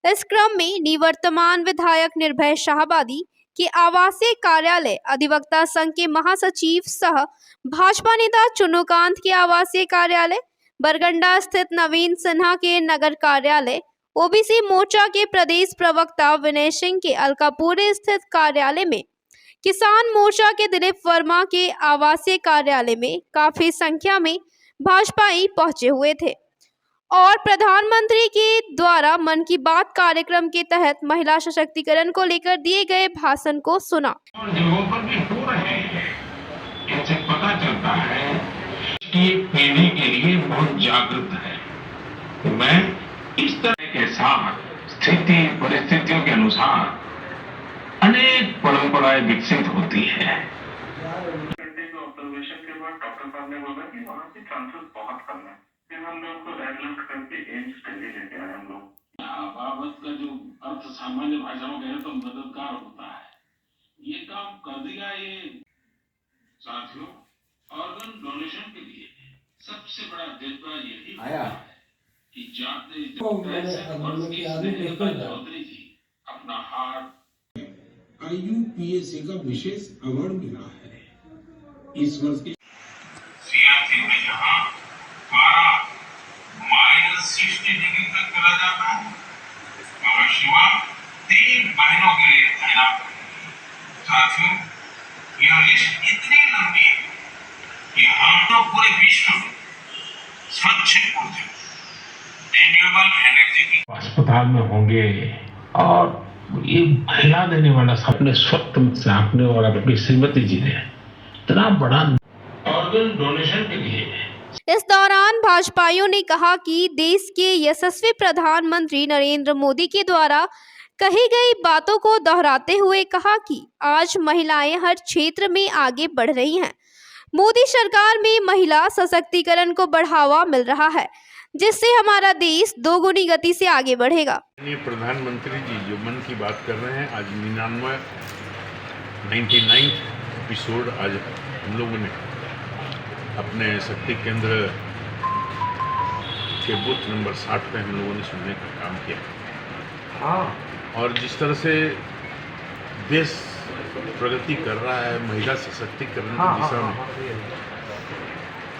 इस क्रम में निवर्तमान विधायक निर्भय शाहबादी के आवासीय कार्यालय, अधिवक्ता संघ के महासचिव सह भाजपा नेता चुन्नूकांत के आवासीय कार्यालय, बरगंडा स्थित नवीन सिन्हा के नगर कार्यालय, ओबीसी मोर्चा के प्रदेश प्रवक्ता विनय सिंह के अलकापुरी स्थित कार्यालय में, किसान मोर्चा के दिलीप वर्मा के आवासीय कार्यालय में काफी संख्या में भाजपाई पहुंचे हुए थे और प्रधानमंत्री के द्वारा मन की बात कार्यक्रम के तहत महिला सशक्तिकरण को लेकर दिए गए भाषण को सुना। जगहों पर भी हो रहे हैं, इससे पता चलता है कि पीढ़ी के लिए बहुत जागृत है। मैं इस तरह के साथ स्थिति परिस्थितियों के अनुसार अनेक परंपराएं विकसित होती है। ऑब्जर्वेशन के बाद डॉक्टर साहब ने बोला कि वहाँ से चांसेस बहुत कम है। फिर हम लोग को एडमिट करके एम्स दिल्ली लेके आए हम लोग। अबावत का जो अर्थ सामान्य भाषा में कहे तो मददगार होता है, ये काम कर दिया। ये साथियों, ऑर्गन डोनेशन के लिए सबसे बड़ा जज्बा यही है कि जाते चौधरी जी अपना हार्ट IUPAC का विशेष अवार्ड मिला है इस वर्ष के। सियासी में जहाँ पारा -60 डिग्री तक चला जाता है, मगर शिवा 3 महीनों के लिए तैनात है। साथियों, यह लिस्ट इतनी लंबी है कि हम तो पूरे विश्व में स्वच्छ ऊर्जा, रिन्यूएबल एनर्जी की अस्पताल में होंगे और ये हिला देने वाला अपने स्वतः से आपने और अपनी श्रीमती जी ने इतना बड़ा ऑर्गन डोनेशन के लिए। इस दौरान भाजपाइयों ने कहा कि देश के यशस्वी प्रधानमंत्री नरेंद्र मोदी के द्वारा कही गई बातों को दोहराते हुए कहा कि आज महिलाएं हर क्षेत्र में आगे बढ़ रही हैं। मोदी सरकार में महिला सशक्तिकरण को बढ़ावा मिल रहा है, जिससे हमारा देश दोगुनी गति से आगे बढ़ेगा। प्रधानमंत्री जी जो मन की बात कर रहे हैं, आज 99 एपिसोड आज हम लोगों ने अपने शक्ति केंद्र के बूथ नंबर 60 पे हम लोगों ने सुनने का काम किया। और जिस तरह से देश प्रगति कर रहा है महिला सशक्तिकरण की दिशा में,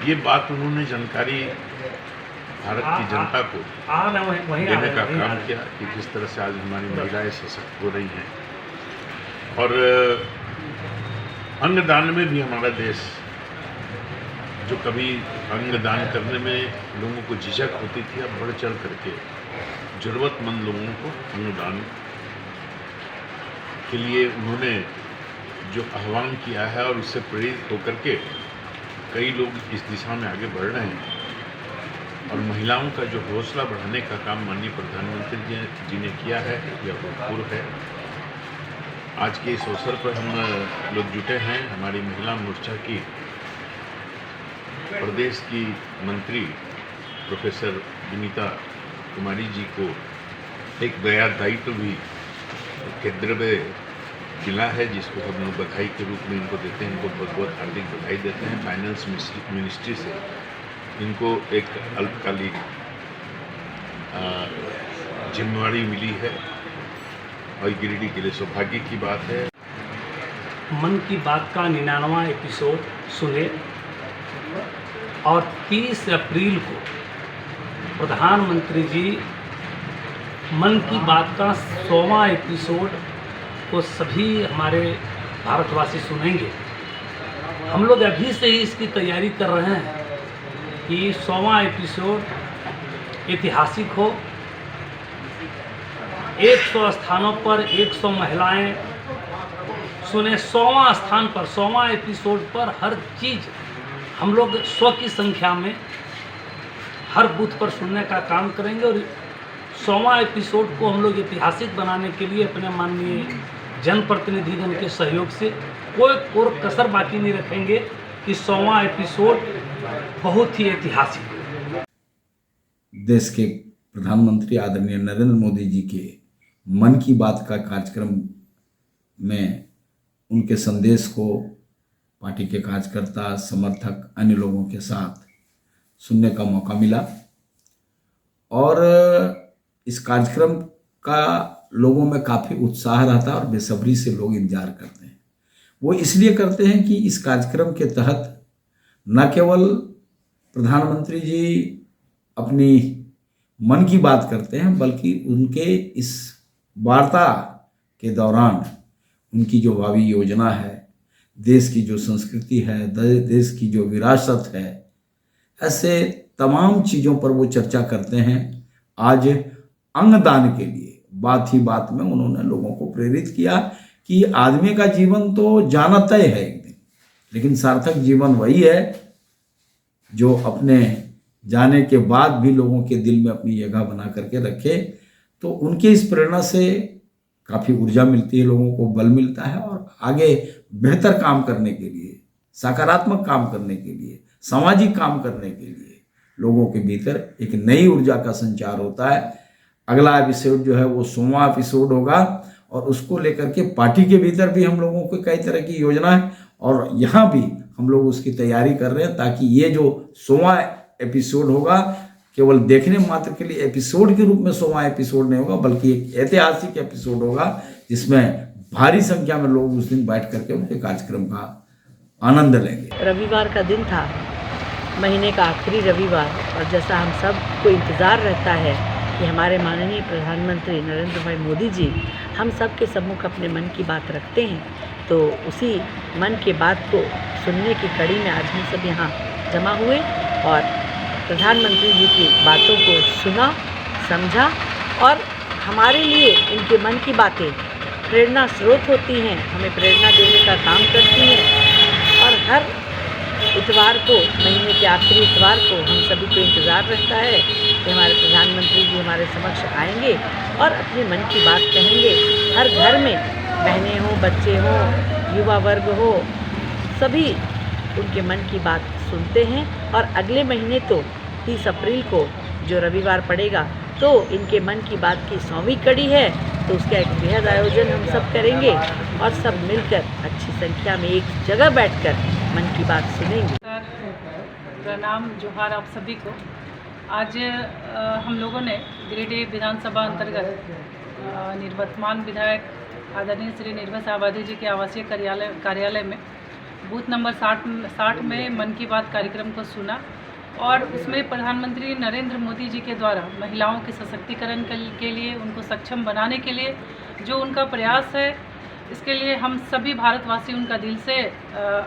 ये बात उन्होंने जानकारी भारत की जनता को देने का काम किया कि किस तरह से आज हमारी महिलाएं सशक्त हो रही हैं। और अंगदान में भी हमारा देश, जो कभी अंगदान करने में लोगों को झिझक होती थी, अब बढ़ चढ़ करके ज़रूरतमंद लोगों को अंगदान के लिए उन्होंने जो आह्वान किया है और उससे प्रेरित होकर के कई लोग इस दिशा में आगे बढ़ रहे हैं। और महिलाओं का जो हौसला बढ़ाने का काम माननीय प्रधानमंत्री जी ने किया है, यह भूतपूर्व है। आज के इस अवसर पर हम लोग जुटे हैं हमारी महिला मोर्चा की प्रदेश की मंत्री प्रोफेसर विनीता कुमारी जी को एक नया दायित्व भी केंद्र में मिला है, जिसको हम लोग बधाई के रूप में इनको देते हैं। इनको बहुत बहुत हार्दिक बधाई देते हैं। फाइनेंस मिनिस्ट्री से इनको एक अल्पकालिक जिम्मेवारी मिली है और गिरिडीह के लिए सौभाग्य की बात है। मन की बात का 99वां एपिसोड सुने और 30 अप्रैल को प्रधानमंत्री जी मन की बात का 100वां एपिसोड को सभी हमारे भारतवासी सुनेंगे। हम लोग अभी से ही इसकी तैयारी कर रहे हैं कि 100वां एपिसोड ऐतिहासिक हो। 100 स्थानों पर 100 महिलाएं सुने। 100वां स्थान पर 100वां एपिसोड पर हर चीज़ हम लोग 100 की संख्या में हर बूथ पर सुनने का काम करेंगे। और 100वां एपिसोड को हम लोग ऐतिहासिक बनाने के लिए अपने माननीय जनप्रतिनिधिगण के सहयोग से कोई कसर बाकी नहीं रखेंगे कि 100वां एपिसोड बहुत ही ऐतिहासिक है। देश के प्रधानमंत्री आदरणीय नरेंद्र मोदी जी के मन की बात का कार्यक्रम में उनके संदेश को पार्टी के कार्यकर्ता, समर्थक, अन्य लोगों के साथ सुनने का मौका मिला। और इस कार्यक्रम का लोगों में काफ़ी उत्साह रहता है और बेसब्री से लोग इंतजार करते हैं। वो इसलिए करते हैं कि इस कार्यक्रम के तहत न केवल प्रधानमंत्री जी अपनी मन की बात करते हैं, बल्कि उनके इस वार्ता के दौरान उनकी जो भावी योजना है, देश की जो संस्कृति है, देश की जो विरासत है, ऐसे तमाम चीज़ों पर वो चर्चा करते हैं। आज अंगदान के लिए बात ही बात में उन्होंने लोगों को प्रेरित किया कि आदमी का जीवन तो जाना तय है एक दिन, लेकिन सार्थक जीवन वही है जो अपने जाने के बाद भी लोगों के दिल में अपनी जगह बना करके रखे। तो उनके इस प्रेरणा से काफ़ी ऊर्जा मिलती है, लोगों को बल मिलता है और आगे बेहतर काम करने के लिए, सकारात्मक काम करने के लिए, सामाजिक काम करने के लिए लोगों के भीतर एक नई ऊर्जा का संचार होता है। अगला एपिसोड जो है वो 100वां एपिसोड होगा और उसको लेकर के पार्टी के भीतर भी हम लोगों को कई तरह की योजना है और यहाँ भी हम लोग उसकी तैयारी कर रहे हैं, ताकि ये जो 100वां एपिसोड होगा केवल देखने मात्र के लिए एपिसोड के रूप में 100वां एपिसोड नहीं होगा, बल्कि एक ऐतिहासिक एपिसोड होगा जिसमें भारी संख्या में लोग उस दिन बैठ करके उनके कार्यक्रम का आनंद लेंगे। रविवार का दिन था, महीने का आखिरी रविवार, और जैसा हम सब को इंतज़ार रहता है कि हमारे माननीय प्रधानमंत्री नरेंद्र भाई मोदी जी हम सब के सम्मुख अपने मन की बात रखते हैं, तो उसी मन की बात को सुनने की कड़ी में आज हम सब यहाँ जमा हुए और प्रधानमंत्री जी की बातों को सुना, समझा और हमारे लिए इनके मन की बातें प्रेरणा स्रोत होती हैं, हमें प्रेरणा देने का काम करती हैं और हर इतवार को, महीने के आखिरी इतवार को हम सभी को इंतज़ार रहता है कि हमारे प्रधानमंत्री जी हमारे समक्ष आएंगे और अपने मन की बात कहेंगे। हर घर में बहनें हों, बच्चे हों, युवा वर्ग हो, सभी उनके मन की बात सुनते हैं। और अगले महीने तो 30 अप्रैल को जो रविवार पड़ेगा तो इनके मन की बात की 100वीं कड़ी है, तो उसका एक बेहद आयोजन हम सब करेंगे और सब मिलकर अच्छी संख्या में एक जगह बैठकर मन की बात सुनेंगे। प्रणाम, जोहार आप सभी को। आज हम लोगों ने गिरिडीह विधानसभा अंतर्गत निवर्तमान विधायक आदरणीय श्री निर्मल आबादी जी के आवासीय कार्यालय में बूथ नंबर 60 में मन की बात कार्यक्रम को सुना और उसमें प्रधानमंत्री नरेंद्र मोदी जी के द्वारा महिलाओं के सशक्तिकरण के लिए, उनको सक्षम बनाने के लिए जो उनका प्रयास है, इसके लिए हम सभी भारतवासी उनका दिल से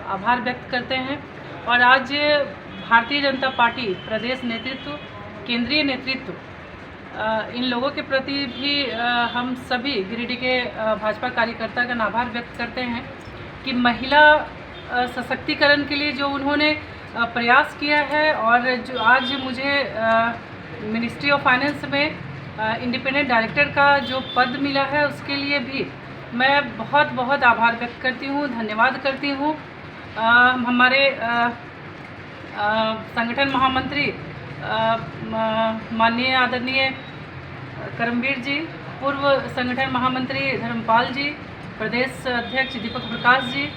आभार व्यक्त करते हैं। और आज भारतीय जनता पार्टी प्रदेश नेतृत्व, केंद्रीय नेतृत्व, इन लोगों के प्रति भी हम सभी गिरिडीह के भाजपा कार्यकर्तागण आभार व्यक्त करते हैं कि महिला सशक्तिकरण के लिए जो उन्होंने प्रयास किया है और जो आज मुझे मिनिस्ट्री ऑफ फाइनेंस में इंडिपेंडेंट डायरेक्टर का जो पद मिला है, उसके लिए भी मैं बहुत बहुत आभार व्यक्त करती हूँ, धन्यवाद करती हूँ। हमारे संगठन महामंत्री माननीय आदरणीय करमवीर जी, पूर्व संगठन महामंत्री धर्मपाल जी, प्रदेश अध्यक्ष दीपक प्रकाश जी,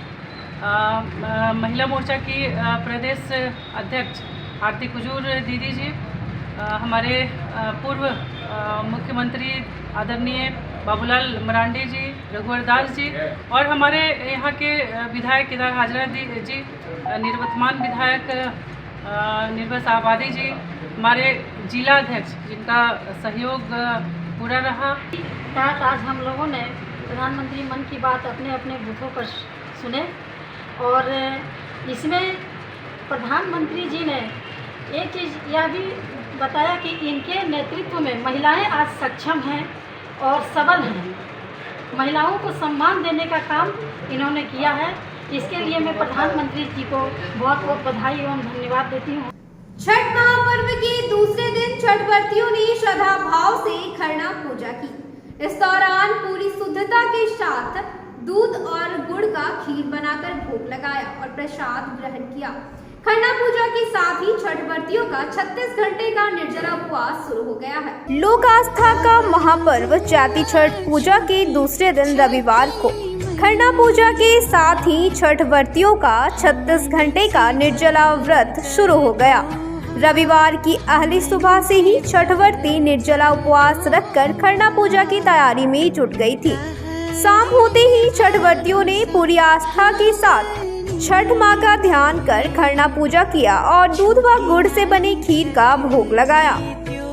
महिला मोर्चा की प्रदेश अध्यक्ष आरती कुजूर दीदी जी, हमारे पूर्व मुख्यमंत्री आदरणीय बाबूलाल मरांडी जी, रघुवर दास जी और हमारे यहाँ के विधायक केदार हाजरा जी, निवर्तमान विधायक निर्मल आबादी जी, हमारे जिला अध्यक्ष जिनका सहयोग पूरा रहा। आज हम लोगों ने प्रधानमंत्री मन की बात अपने अपने बूथों पर सुने और इसमें प्रधानमंत्री जी ने एक चीज़ यह भी बताया कि इनके नेतृत्व में महिलाएं आज सक्षम हैं और सबल हैं। महिलाओं को सम्मान देने का काम इन्होंने किया है। इसके लिए मैं प्रधानमंत्री जी को बहुत बहुत बधाई एवं धन्यवाद देती हूँ। छठ महापर्व के दूसरे दिन छठ व्रतियों ने श्रद्धा भाव से खरना पूजा की। इस दौरान पूरी शुद्धता के साथ दूध और गुड़ का खीर बनाकर भोग लगाया और प्रसाद ग्रहण किया। खरना पूजा के साथ ही छठ व्रतियों का 36 घंटे का निर्जला उपवास शुरू हो गया है। लोक आस्था का महापर्व चैती छठ पूजा के दूसरे दिन रविवार को खरना पूजा के साथ ही छठ व्रतियों का 36 घंटे का निर्जला व्रत शुरू हो गया। रविवार की अहली सुबह से ही छठ व्रती निर्जला उपवास रखकर खरना पूजा की तैयारी में जुट गई थी। शाम होते ही छठ व्रतियों ने पूरी आस्था के साथ छठ माँ का ध्यान कर खरना पूजा किया और दूध व गुड़ से बने खीर का भोग लगाया।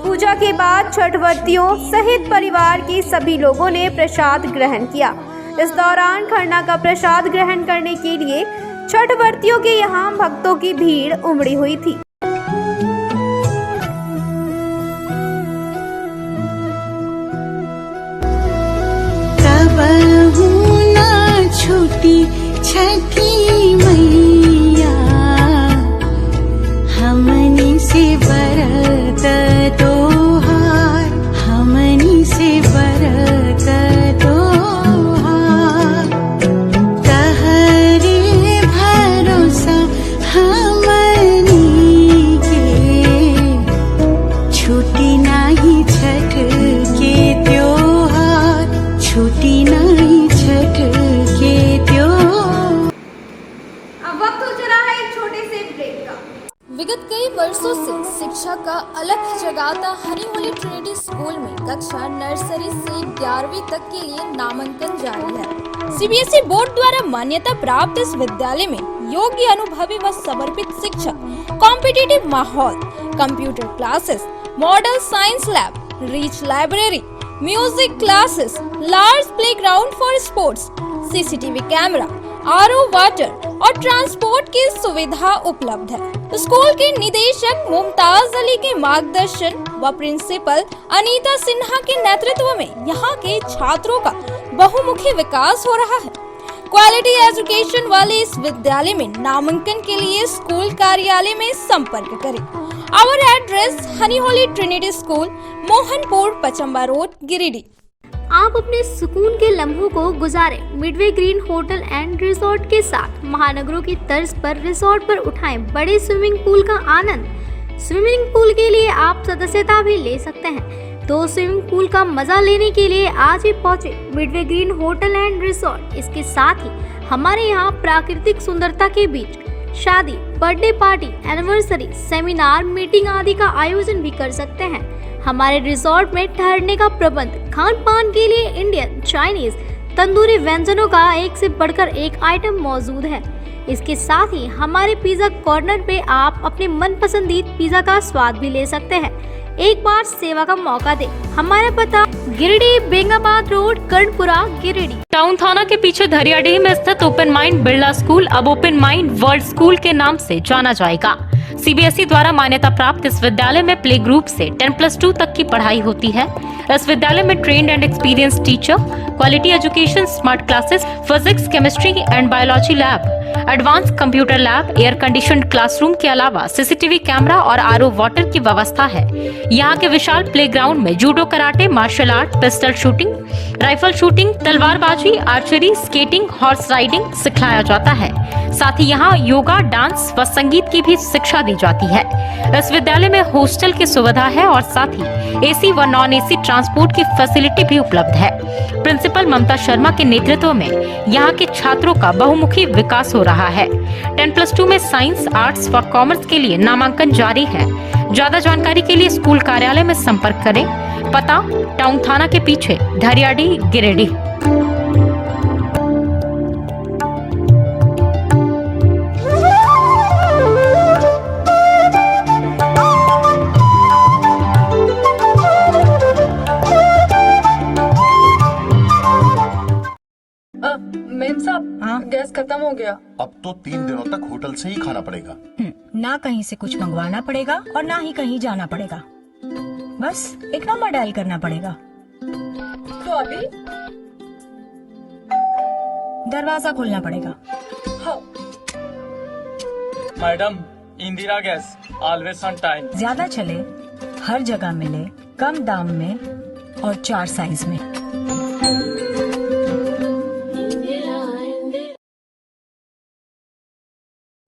पूजा के बाद छठ व्रतियों सहित परिवार के सभी लोगों ने प्रसाद ग्रहण किया। इस दौरान खरना का प्रसाद ग्रहण करने के लिए छठ व्रतियों के यहाँ भक्तों की भीड़ उमड़ी हुई थी। छूटी छठी मैया हमनी से बरत तोहार, हमनी से बरत तोहार, तहरे भरोसा हमनी के छूटी नहीं छठ के त्योहार, छूटी नहीं छठ के विगत कई वर्षों से शिक्षा का अलख जगाता हनी होली ट्रिनिटी स्कूल में कक्षा नर्सरी से 11वीं तक के लिए नामांकन जारी है। सीबीएसई बोर्ड द्वारा मान्यता प्राप्त इस विद्यालय में योग्य, अनुभवी व समर्पित शिक्षक, कॉम्पिटिटिव माहौल, computer classes, model science lab, rich library, music classes, large playground for sports, CCTV camera, RO water और ट्रांसपोर्ट की सुविधा उपलब्ध है। स्कूल के निदेशक मुमताज अली के मार्गदर्शन व प्रिंसिपल अनीता सिन्हा के नेतृत्व में यहाँ के छात्रों का बहुमुखी विकास हो रहा है। क्वालिटी एजुकेशन वाले इस विद्यालय में नामांकन के लिए स्कूल कार्यालय में संपर्क करें। आवर एड्रेस हनी Holy Trinity School, Mohanpur, Pachamba Road, Giridih. आप अपने सुकून के लम्हों को गुजारें Midway Green Hotel and Resort के साथ। महानगरों की तर्ज पर रिजॉर्ट पर उठाएं बड़े स्विमिंग पूल का आनंद। स्विमिंग पूल के लिए आप सदस्यता भी ले सकते हैं, तो स्विमिंग पूल का मजा लेने के लिए आज ही पहुंचे Midway Green Hotel and resort. इसके साथ ही हमारे यहाँ प्राकृतिक सुंदरता के बीच शादी, birthday party, anniversary, seminar, meeting आदि का आयोजन भी कर सकते हैं। हमारे रिजॉर्ट में ठहरने का प्रबंध, खान पान के लिए इंडियन, चाइनीज, तंदूरी व्यंजनों का एक से बढ़कर एक आइटम मौजूद है। इसके साथ ही हमारे पिज्जा कॉर्नर पे आप अपने मनपसंदीदा पिज्जा का स्वाद भी ले सकते हैं। एक बार सेवा का मौका दें। हमारा पता गिरिडीह, बेंगाबाद रोड, कर्णपुरा, गिरिडीह। टाउन थाना के पीछे धरियाडीह में स्थित ओपन माइंड बिरला स्कूल अब ओपन माइंड वर्ल्ड स्कूल के नाम से जाना जाएगा। सीबीएसई द्वारा मान्यता प्राप्त इस विद्यालय में प्ले ग्रुप से 10+2 तक की पढ़ाई होती है। इस विद्यालय में trained and experience teacher, quality education, smart classes, physics, chemistry and biology lab, advance computer lab, air conditioned classroom के अलावा सीसीटीवी कैमरा और आरओ वाटर की व्यवस्था है। यहाँ के विशाल प्लेग्राउंड में judo, karate, martial art, pistol shooting, rifle shooting, तलवारबाजी, आर्चरी, स्केटिंग, हॉर्स राइडिंग सिखाया जाता है। साथ ही यहाँ योगा, डांस व संगीत की भी शिक्षा दी जाती है। इस विद्यालय में हॉस्टल की सुविधा है और साथ ही एसी व नॉन एसी ट्रांसपोर्ट की फैसिलिटी भी उपलब्ध है। प्रिंसिपल ममता शर्मा के नेतृत्व में यहाँ के छात्रों का बहुमुखी विकास हो रहा है। 10+2 में साइंस, आर्ट्स व कॉमर्स के लिए नामांकन जारी है। ज्यादा जानकारी के लिए स्कूल कार्यालय में संपर्क करें। पता टाउन थाना के पीछे, धरियाडीह, गिरिडीह। मेम साहब, हाँ? गैस खत्म हो गया। अब तो 3 दिनों तक होटल से ही खाना पड़ेगा। ना कहीं से कुछ मंगवाना पड़ेगा और ना ही कहीं जाना पड़ेगा। बस एक नंबर डायल करना पड़ेगा। तो अभी दरवाजा खोलना पड़ेगा। हाँ। Madam, Indira gas always on time. ज्यादा चले, हर जगह मिले, कम दाम में और 4 साइज में।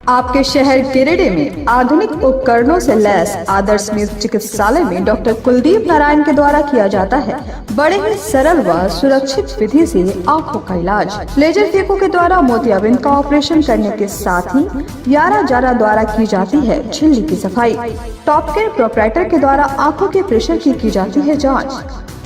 आपके शहर गिरिडीह में आधुनिक उपकरणों से लैस आदर्श नेत्र चिकित्सालय में डॉक्टर कुलदीप नारायण के द्वारा किया जाता है बड़े ही सरल व सुरक्षित विधि से आंखों का इलाज। लेजर फेको के द्वारा मोतियाबिंद का ऑपरेशन करने के साथ ही 11 जारा द्वारा की जाती है झिल्ली की सफाई। टॉप केयर प्रोपराइटर के द्वारा आंखों के प्रेशर की जाती है जाँच।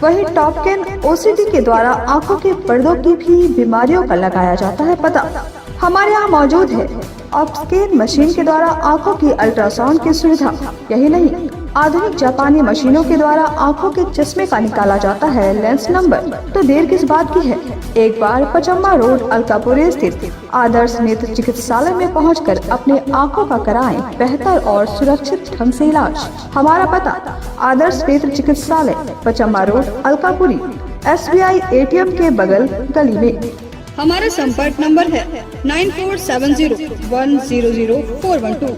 वही टॉप केयर ओसीडी के द्वारा आंखों के पर्दों की भी बीमारियों का लगाया जाता है पता। हमारे यहाँ मौजूद है ऑप्टिकल मशीन के द्वारा आंखों की अल्ट्रासाउंड की सुविधा। यही नहीं, आधुनिक जापानी मशीनों के द्वारा आंखों के चश्मे का निकाला जाता है लेंस नंबर। तो देर किस बात की है, एक बार पचम्बा रोड, अलकापुरी स्थित आदर्श नेत्र चिकित्सालय में पहुंचकर अपने आंखों का कराएं बेहतर और सुरक्षित ढंग से इलाज। हमारा पता आदर्श नेत्र चिकित्सालय, Pachamba road, Alkapuri, SBI ATM के बगल गली में। हमारा संपर्क नंबर है 9470100412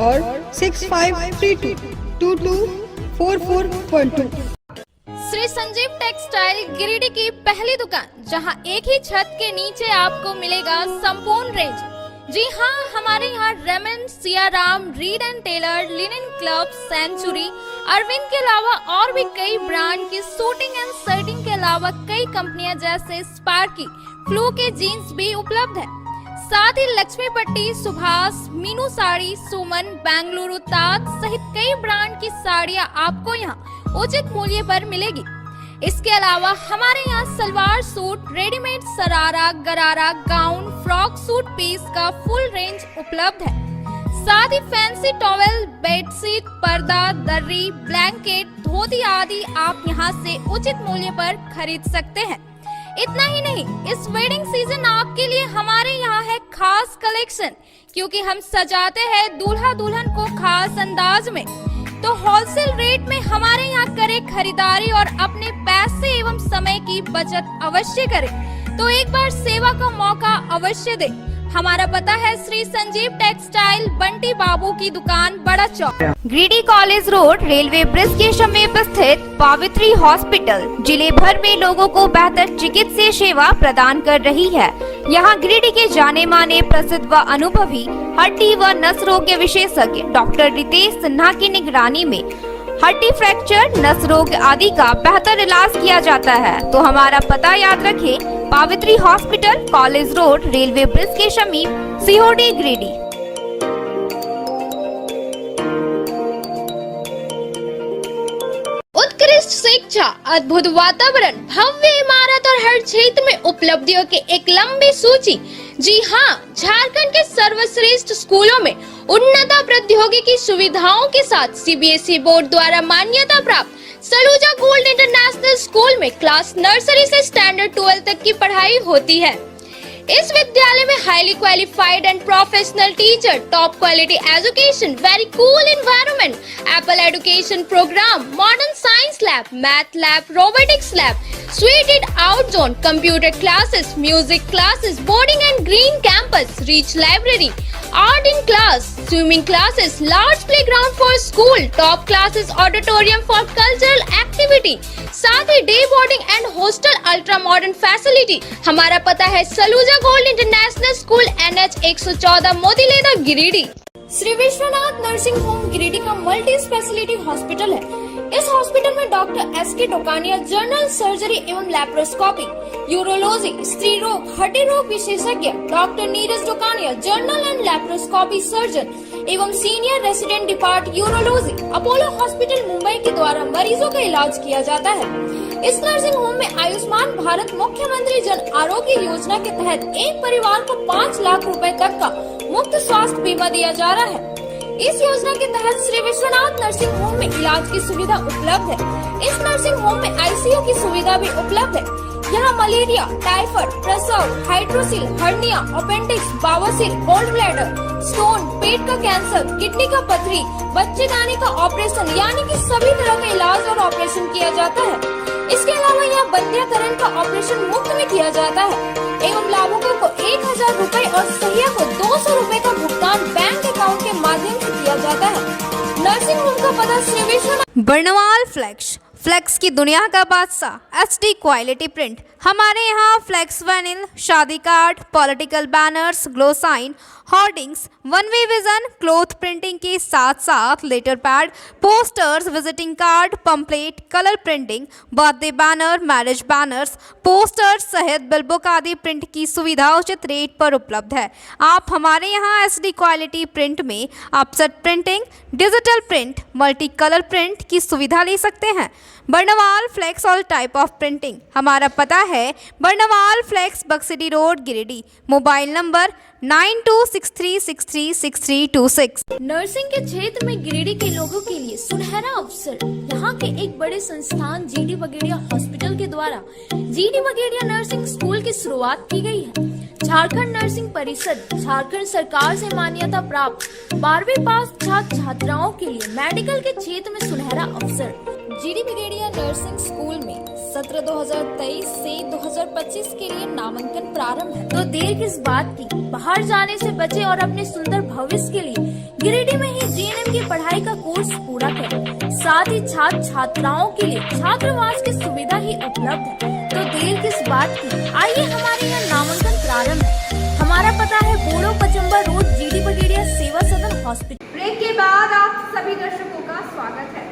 और 6532224412। श्री संजीव टेक्सटाइल गिरिडीह की पहली दुकान, जहां एक ही छत के नीचे आपको मिलेगा संपूर्ण रेंज। जी हाँ, हमारे यहाँ Raymond, Siyaram, Reid and Taylor, linen club, century, Arvind के अलावा और भी कई ब्रांड की सूटिंग एंड शर्टिंग के अलावा कई कंपनियां जैसे स्पार्की, फ्लू के जीन्स भी उपलब्ध है। साथ ही लक्ष्मी पट्टी, सुभाष, मीनू साड़ी, सुमन, बेंगलुरु ताज सहित कई ब्रांड की साड़ियां आपको यहाँ उचित मूल्य पर मिलेगी। इसके अलावा हमारे यहाँ सलवार सूट, रेडीमेड सरारा, गरारा, गाउन, फ्रॉक सूट पीस का फुल रेंज उपलब्ध है। साथ ही फैंसी टॉवेल, बेडशीट, पर्दा, दर्री, ब्लैंकेट, धोती आदि आप यहाँ से उचित मूल्य पर खरीद सकते हैं। इतना ही नहीं, इस वेडिंग सीजन आपके लिए हमारे यहाँ है खास कलेक्शन, क्योंकि हम सजाते हैं दूल्हा दुल्हन को खास अंदाज में। तो होलसेल रेट में हमारे यहाँ करें खरीदारी और अपने पैसे एवं समय की बचत अवश्य करें। तो एक बार सेवा का मौका अवश्य दे। हमारा पता है श्री संजीव टेक्सटाइल, बंटी बाबू की दुकान, Bada Chowk, Giridih College Road, railway bridge के समीप स्थित पावित्री हॉस्पिटल जिले भर में लोगों को बेहतर चिकित्सीय सेवा प्रदान कर रही है। यहाँ गिरिडीह के जाने माने प्रसिद्ध व अनुभवी हड्डी व नस रोग के विशेषज्ञ डॉक्टर रितेश सिन्हा की निगरानी में हड्डी फ्रैक्चर, नस रोग आदि का बेहतर इलाज किया जाता है। तो हमारा पता याद रखें, Pavitri Hospital, College Road, railway bridge के समीप, सीओडी, गिरिडीह। उत्कृष्ट शिक्षा, अद्भुत वातावरण, भव्य इमारत और हर क्षेत्र में उपलब्धियों की एक लंबी सूची। जी हाँ, झारखंड के सर्वश्रेष्ठ स्कूलों में उन्नत प्रौद्योगिकी सुविधाओं के साथ सीबीएसई बोर्ड द्वारा मान्यता प्राप्त सलूजा गोल्ड इंटरनेशनल स्कूल में क्लास नर्सरी से स्टैंडर्ड 12 तक की पढ़ाई होती है। इस विद्यालय में highly qualified and professional teacher, top quality education, very cool environment, apple education program, modern science lab, math lab, robotics lab, suited out zone, computer classes, music classes, boarding and green campus, rich library, art in class, swimming classes, large playground for school, top classes, auditorium for cultural activity, साथ ही day boarding and hostel ultra modern facility. हमारा पता है Saluja gold international School, NH 114, Motileda, Giridih. Shri Vishwanath Nursing Home Giridih का मल्टी स्पेशलिटी हॉस्पिटल है। इस हॉस्पिटल में doctor SK Tokania general surgery एवं लैप्रोस्कोपी, यूरोलॉजी, स्त्री रोग, हड्डी रोग विशेषज्ञ, doctor Neeraj Tokania general and laparoscopy surgeon एवं senior resident depart urology, Apollo Hospital Mumbai के द्वारा मरीजों का इलाज किया जाता है। इस नर्सिंग होम में आयुष्मान भारत मुख्यमंत्री जन आरोग्य योजना के तहत एक परिवार को 5 लाख रुपए तक का मुफ्त स्वास्थ्य बीमा दिया जा रहा है। इस योजना के तहत श्री विश्वनाथ नर्सिंग होम में इलाज की सुविधा उपलब्ध है। इस नर्सिंग होम में ICU की सुविधा भी उपलब्ध है। यहाँ मलेरिया, टाइफाइड, प्रसव, हाइड्रोसिल, हर्निया, अपेंडिक्स, बावसील, गोल्ड ब्लैडर, स्टोन, पेट का कैंसर, किडनी का पथरी, बच्चेदानी का ऑपरेशन यानी कि सभी तरह का इलाज और ऑपरेशन किया जाता है। इसके अलावा यहाँ बंध्याकरण का ऑपरेशन मुफ्त में किया जाता है एवं लाभुकों को 1000 रुपए और सहिया को 200 रुपए का भुगतान बैंक अकाउंट के माध्यम से किया जाता है। नर्सिंग होम का पता श्री विश्वनाथ। बर्नवाल फ्लेक्स, फ्लेक्स की दुनिया का बादशाह, HD क्वालिटी प्रिंट। हमारे यहाँ फ्लेक्स वैनिल, शादी card, political banners, glow sign, hoardings, one way vision, cloth printing के साथ साथ letter pad, posters, visiting card, pamphlet, colour printing, birthday banner, marriage banners, posters सहित बिलबुक आदि प्रिंट की सुविधा उचित रेट पर उपलब्ध है। आप हमारे यहाँ SD क्वालिटी प्रिंट में offset printing, digital print, multi colour print की सुविधा ले सकते हैं। Barnwal flex all type of printing. हमारा पता है Barnwal flex, Baksidi road, Giridih. Mobile number 9263636326। Nursing के क्षेत्र में गिरिडीह के लोगों के लिए सुनहरा अवसर। यहाँ के एक बड़े संस्थान GD बगेड़िया हॉस्पिटल के द्वारा GD बगेड़िया नर्सिंग स्कूल की शुरुआत की गई है। झारखंड नर्सिंग परिषद, झारखंड सरकार से मान्यता प्राप्त 12वीं पास छात्र छात्राओं के लिए मेडिकल के क्षेत्र में सुनहरा अवसर। GD बगेड़िया नर्सिंग स्कूल में सत्र 2023 से 2025 के लिए नामांकन प्रारंभ है। तो देर किस बात की, बाहर जाने से बचे और अपने सुंदर भविष्य के लिए गिरिडीह में ही GNM की पढ़ाई का कोर्स पूरा करें। साथ ही छात्र छात्राओं के लिए छात्रावास की सुविधा ही उपलब्ध है। तो देर किस बात की, आइए हमारे यहाँ नामांकन प्रारंभ है। हमारा पता है बोड़ो पचम्बा रोड, GD बगेड़िया सेवा सदन हॉस्पिटल। ब्रेक के बाद आप सभी दर्शकों का स्वागत है।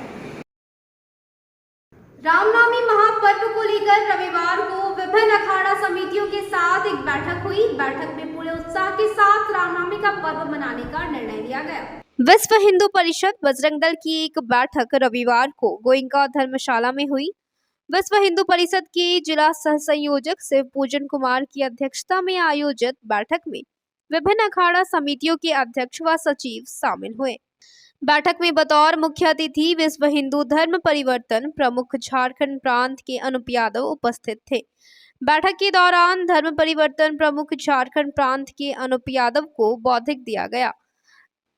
रामनवमी महापर्व को लेकर रविवार को विभिन्न अखाड़ा समितियों के साथ एक बैठक हुई। बैठक में पूरे उत्साह के साथ रामनवमी का पर्व मनाने का निर्णय लिया गया। विश्व हिंदू परिषद बजरंग दल की एक बैठक रविवार को गोइंका धर्मशाला में हुई। विश्व हिंदू परिषद के जिला सह संयोजक शिव पूजन कुमार की अध्यक्षता में आयोजित बैठक में विभिन्न अखाड़ा समितियों के अध्यक्ष व सचिव शामिल हुए। बैठक में बतौर मुख्य अतिथि विश्व हिंदू धर्म परिवर्तन प्रमुख झारखंड प्रांत के अनूप यादव उपस्थित थे। बैठक के दौरान धर्म परिवर्तन प्रमुख झारखंड प्रांत के अनूप यादव को बौद्धिक दिया गया।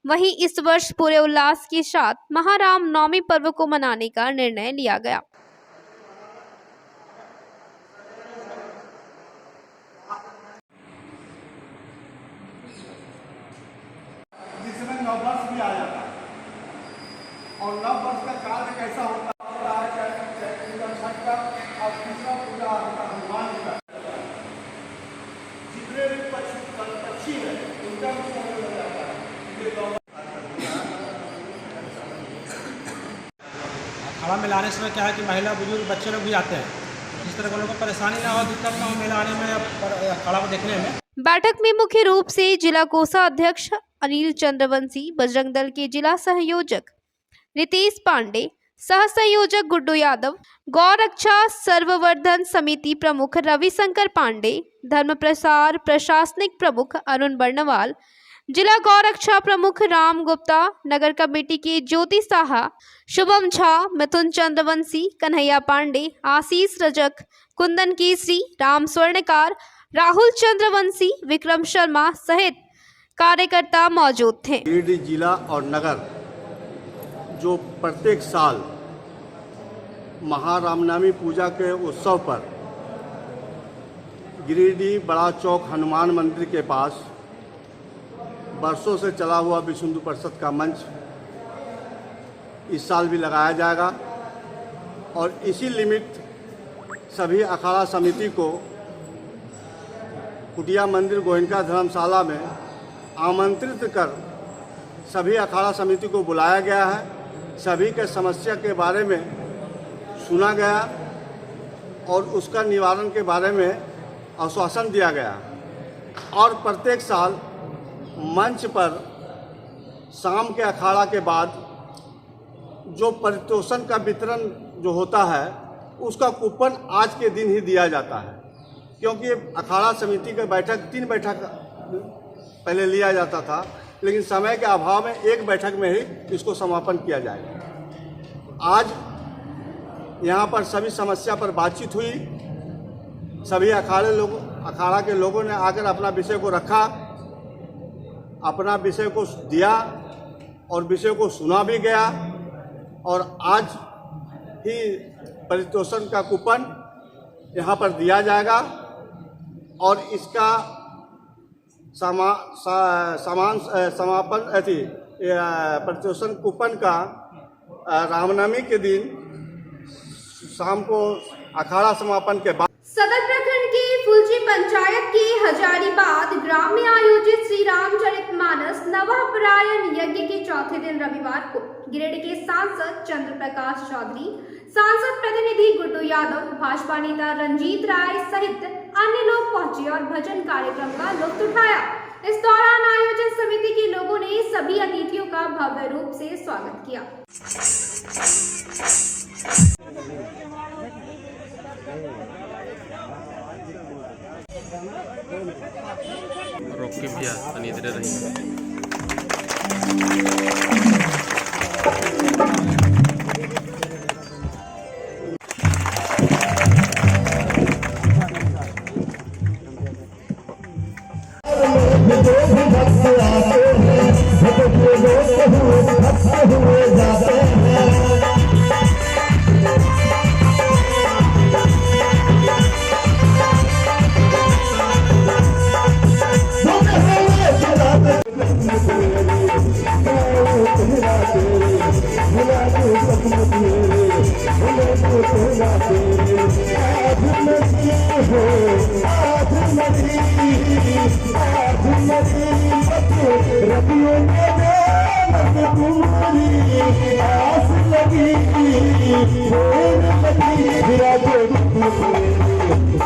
वहीं इस वर्ष पूरे उल्लास के साथ महाराम नवमी पर्व को मनाने का निर्णय लिया गया। कैसा होता है छठ का, और तीसरा पूजा होता हनुमान जी का। जितने भी पक्षी है उनका भी समय लग जाता है। अखाड़ा में लाने समय क्या है कि महिला बुजुर्ग बच्चे लोग भी आते हैं, इस तरह के लोगों को परेशानी ना हो, दिक्कत ना हो मेला आने में, अखाड़ा को देखने में। बैठक में मुख्य रूप से जिला कोषाध्यक्ष अनिल चंद्रवंशी, बजरंग दल के जिला सहयोजक रितेश पांडे, सह संयोजक गुड्डू यादव, गौरक्षा सर्ववर्धन समिति प्रमुख रविशंकर पांडे, धर्म प्रसार प्रशासनिक प्रमुख अरुण बर्णवाल, जिला गौरक्षा प्रमुख राम गुप्ता, नगर कमेटी के ज्योति साहा, शुभम झा, मिथुन चंद्रवंशी, कन्हैया पांडे, आशीष रजक, कुंदन केसरी, राम स्वर्णकार, राहुल चंद्रवंशी, विक्रम शर्मा सहित कार्यकर्ता मौजूद थे। गिरिडीह जिला और नगर जो प्रत्येक साल महारामनवमी पूजा के उत्सव पर गिरिडीह बड़ा चौक हनुमान मंदिर के पास वर्षों से चला हुआ विश्व हिंदू परिषद का मंच इस साल भी लगाया जाएगा, और इसी लिमिट सभी अखाड़ा समिति को कुटिया मंदिर गोयनका धर्मशाला में आमंत्रित कर सभी अखाड़ा समिति को बुलाया गया है। सभी के समस्या के बारे में सुना गया और उसका निवारण के बारे में आश्वासन दिया गया, और प्रत्येक साल मंच पर शाम के अखाड़ा के बाद जो पारितोषिक का वितरण जो होता है उसका कूपन आज के दिन ही दिया जाता है, क्योंकि अखाड़ा समिति का बैठक 3 बैठक पहले लिया जाता था, लेकिन समय के अभाव में 1 बैठक में ही इसको समापन किया जाएगा। आज यहाँ पर सभी समस्या पर बातचीत हुई, सभी अखाड़ा के लोगों ने आकर अपना विषय को रखा, अपना विषय को दिया और विषय को सुना भी गया, और आज ही पारितोषिक का कूपन यहाँ पर दिया जाएगा, और इसका समापन पारितोषिक कूपन का रामनवमी के दिन शाम को अखाड़ा समापन के बाद सदर प्रखंड के फुलची पंचायत के हजारीबाद ग्राम में आयोजित श्री रामचरितमानस नवपरायण यज्ञ के चौथे दिन रविवार को गिरिडीह के सांसद चंद्र प्रकाश चौधरी, सांसद प्रतिनिधि गुड्डू यादव, भाजपा नेता रंजीत राय सहित अन्य लोग पहुंचे और भजन कार्यक्रम का लुत्फ उठाया। इस दौरान आयोजन समिति के लोगों ने सभी अतिथियों का भव्य रूप से स्वागत किया। रोकी भैया तनी इधर रही।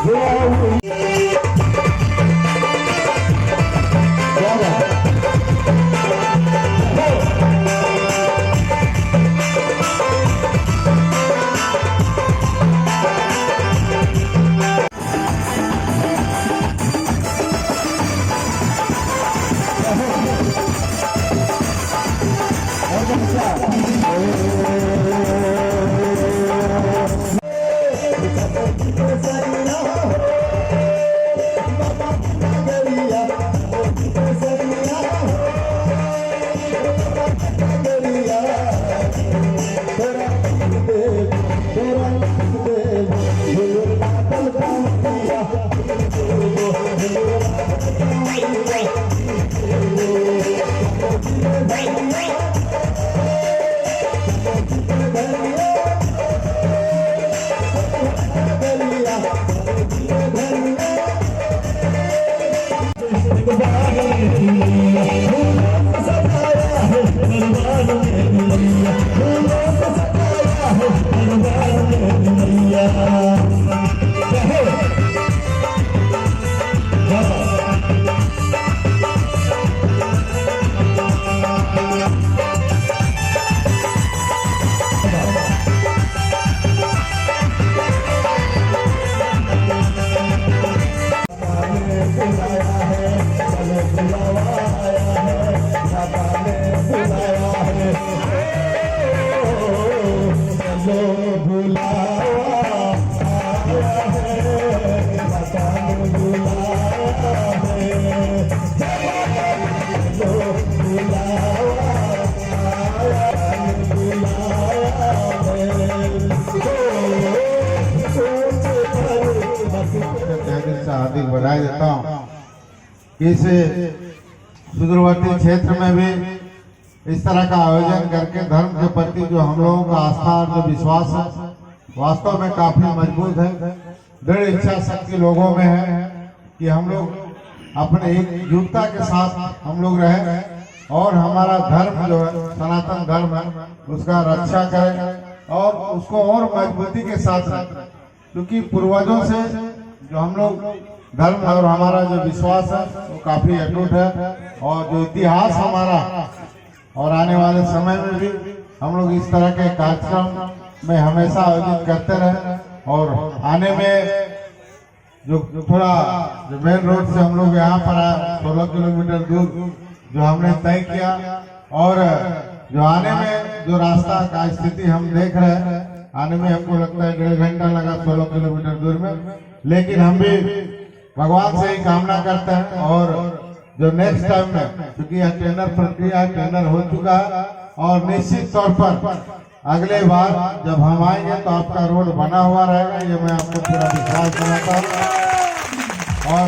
Yeah. हार्दिक बधाई देता हूँ कि इस सुदूरवर्ती क्षेत्र में भी इस तरह का आयोजन करके धर्म के प्रति जो हम लोगों का आस्था और जो विश्वास है वास्तव में काफी मजबूत है। दृढ़ इच्छा शक्ति लोगों में है कि हम लोग अपने एकजुटता के साथ हम लोग रहे और हमारा धर्म जो है सनातन धर्म है उसका रक्षा करें और उसको और मजबूती के साथ रखें, क्योंकि पूर्वजों से जो हम लोग धर्म और हमारा जो विश्वास है वो काफी अटूट है और जो इतिहास हमारा और आने वाले समय में भी हम लोग इस तरह के कार्यक्रम में हमेशा आयोजित करते रहे और आने में जो थोड़ा जो मेन रोड से हम लोग यहाँ पर आए 16 किलोमीटर दूर जो हमने तय किया और जो आने में जो रास्ता का स्थिति हम देख रहे हैं आने में हमको लगता है 1.5 घंटा लगा 16 किलोमीटर दूर में, लेकिन हम भी भगवान से ही कामना करते हैं और जो नेक्स्ट टाइम में क्योंकि यह टेंडर प्रक्रिया टेंडर हो चुका है और निश्चित तौर पर अगले बार जब हम आएंगे तो आपका रोड बना हुआ रहेगा, ये मैं आपको पूरा विश्वास दिलाता हूँ। और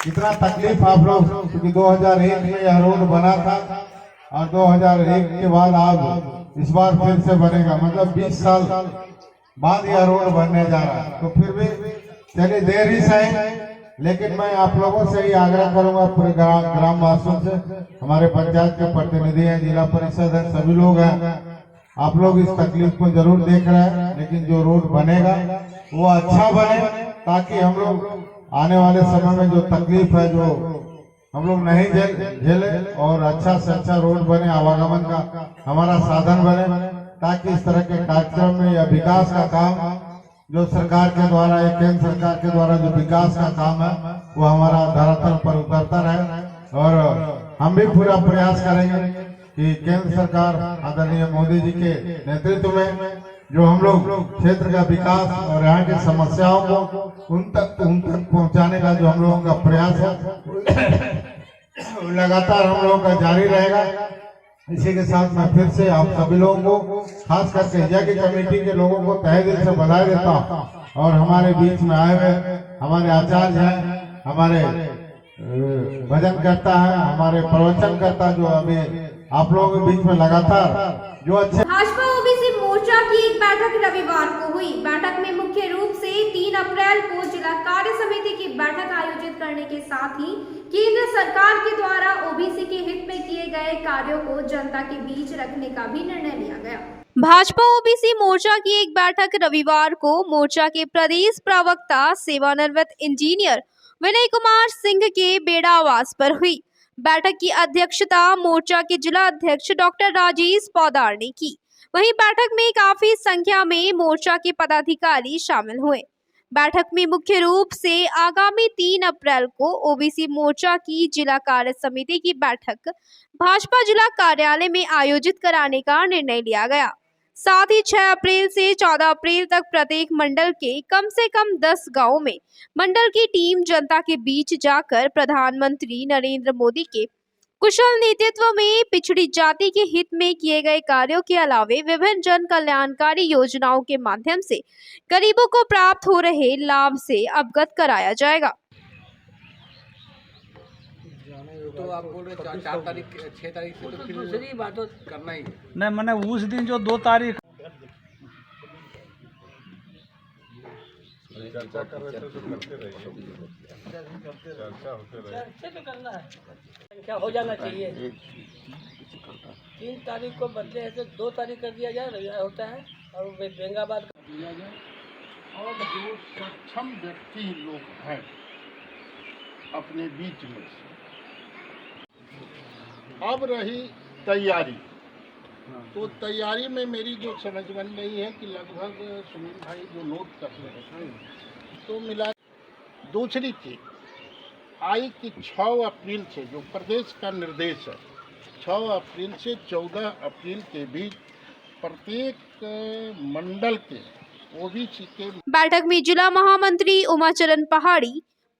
कितना तकलीफ आप लोग क्योंकि 2001 में यह रोड बना था और 2001 के बाद आप इस बार फिर से बनेगा, मतलब 20 साल बाद यह रोड बनने जा रहा है। तो फिर भी चलिए देर ही सही, लेकिन मैं आप लोगों से ही आग्रह करूंगा पूरे ग्रामवासियों से, हमारे पंचायत के प्रतिनिधि हैं, जिला परिषद है, सभी लोग हैं, आप लोग इस तकलीफ को जरूर देख रहे हैं, लेकिन जो रोड बनेगा वो अच्छा बने ताकि हम लोग आने वाले समय में जो तकलीफ है जो हम लोग नहीं झेले और अच्छा से अच्छा रोड बने, आवागमन का हमारा साधन बने, ताकि इस तरह के कार्यक्रम में या विकास का काम जो सरकार के द्वारा या केंद्र सरकार के द्वारा जो विकास का काम है वो हमारा धरातल पर उतरता रहे। और हम भी पूरा प्रयास करेंगे कि केंद्र सरकार आदरणीय मोदी जी के नेतृत्व में जो हम लोग क्षेत्र का विकास और यहाँ की समस्याओं को उन तक पहुँचाने का जो हम लोगों का प्रयास है लगातार हम लोगों का जारी रहेगा। इसी के साथ मैं फिर से आप सभी लोगों को खास करके यज्ञ कमेटी के लोगों को तहे दिल से बधाई देता हूँ और हमारे बीच में आए हुए हमारे आचार्य हैं, हमारे भजन करता है, हमारे प्रवचन करता जो अभी आप लोगों के बीच में लगातार जो अच्छे। भाजपा ओबीसी मोर्चा की एक बैठक रविवार को हुई। बैठक में मुख्य रूप से 3 अप्रैल को जिला कार्य समिति की बैठक आयोजित करने के साथ ही केंद्र सरकार के द्वारा ओबीसी के हित में किए गए कार्यों को जनता के बीच रखने का भी निर्णय लिया गया। भाजपा ओबीसी मोर्चा की एक बैठक रविवार को मोर्चा के प्रदेश प्रवक्ता सेवानिवृत्त इंजीनियर विनय कुमार सिंह के बेड़ा आवास पर हुई। बैठक की अध्यक्षता मोर्चा के जिला अध्यक्ष डॉक्टर राजेश पौदार ने की। वहीं बैठक में काफी संख्या में मोर्चा के पदाधिकारी शामिल हुए। बैठक में मुख्य रूप से आगामी 3 अप्रैल को ओबीसी मोर्चा की जिला कार्य समिति की बैठक भाजपा जिला कार्यालय में आयोजित कराने का निर्णय लिया गया। साथ ही 6 अप्रैल से 14 अप्रैल तक प्रत्येक मंडल के कम से कम 10 गांवों में मंडल की टीम जनता के बीच जाकर प्रधानमंत्री नरेंद्र मोदी के कुशल नेतृत्व में पिछड़ी जाति के हित में किए गए कार्यों के अलावे विभिन्न जन कल्याणकारी योजनाओं के माध्यम से गरीबों को प्राप्त हो रहे लाभ से अवगत कराया जाएगा। तो आप बोल रहे 4 तारीख 6 तारीख से तो फिर दूसरी बात तो करना ही है। नहीं मैंने उस दिन जो 2 तारीख चर्चा कर रहे थे तो करते रहिए, चर्चा होते रहे तो करना है, संख्या हो जाना चाहिए। 3 तारीख को बदले ऐसे 2 तारीख कर दिया जाए, रविवार होता है और बेंगाबाद कर दिया जाए। और जो सक्षम व्यक्ति लोग हैं अपने बीच में, अब रही तैयारी, तो तैयारी में मेरी जो समझ में नहीं है कि लगभग सुनील भाई जो नोट कर रहे हैं तो मिला। दूसरी चीज आई कि 6 अप्रैल से जो प्रदेश का निर्देश है 6 अप्रैल से 14 अप्रैल के बीच प्रत्येक मंडल के ओबीसी के बैठक में जिला महामंत्री उमाचरण पहाड़ी,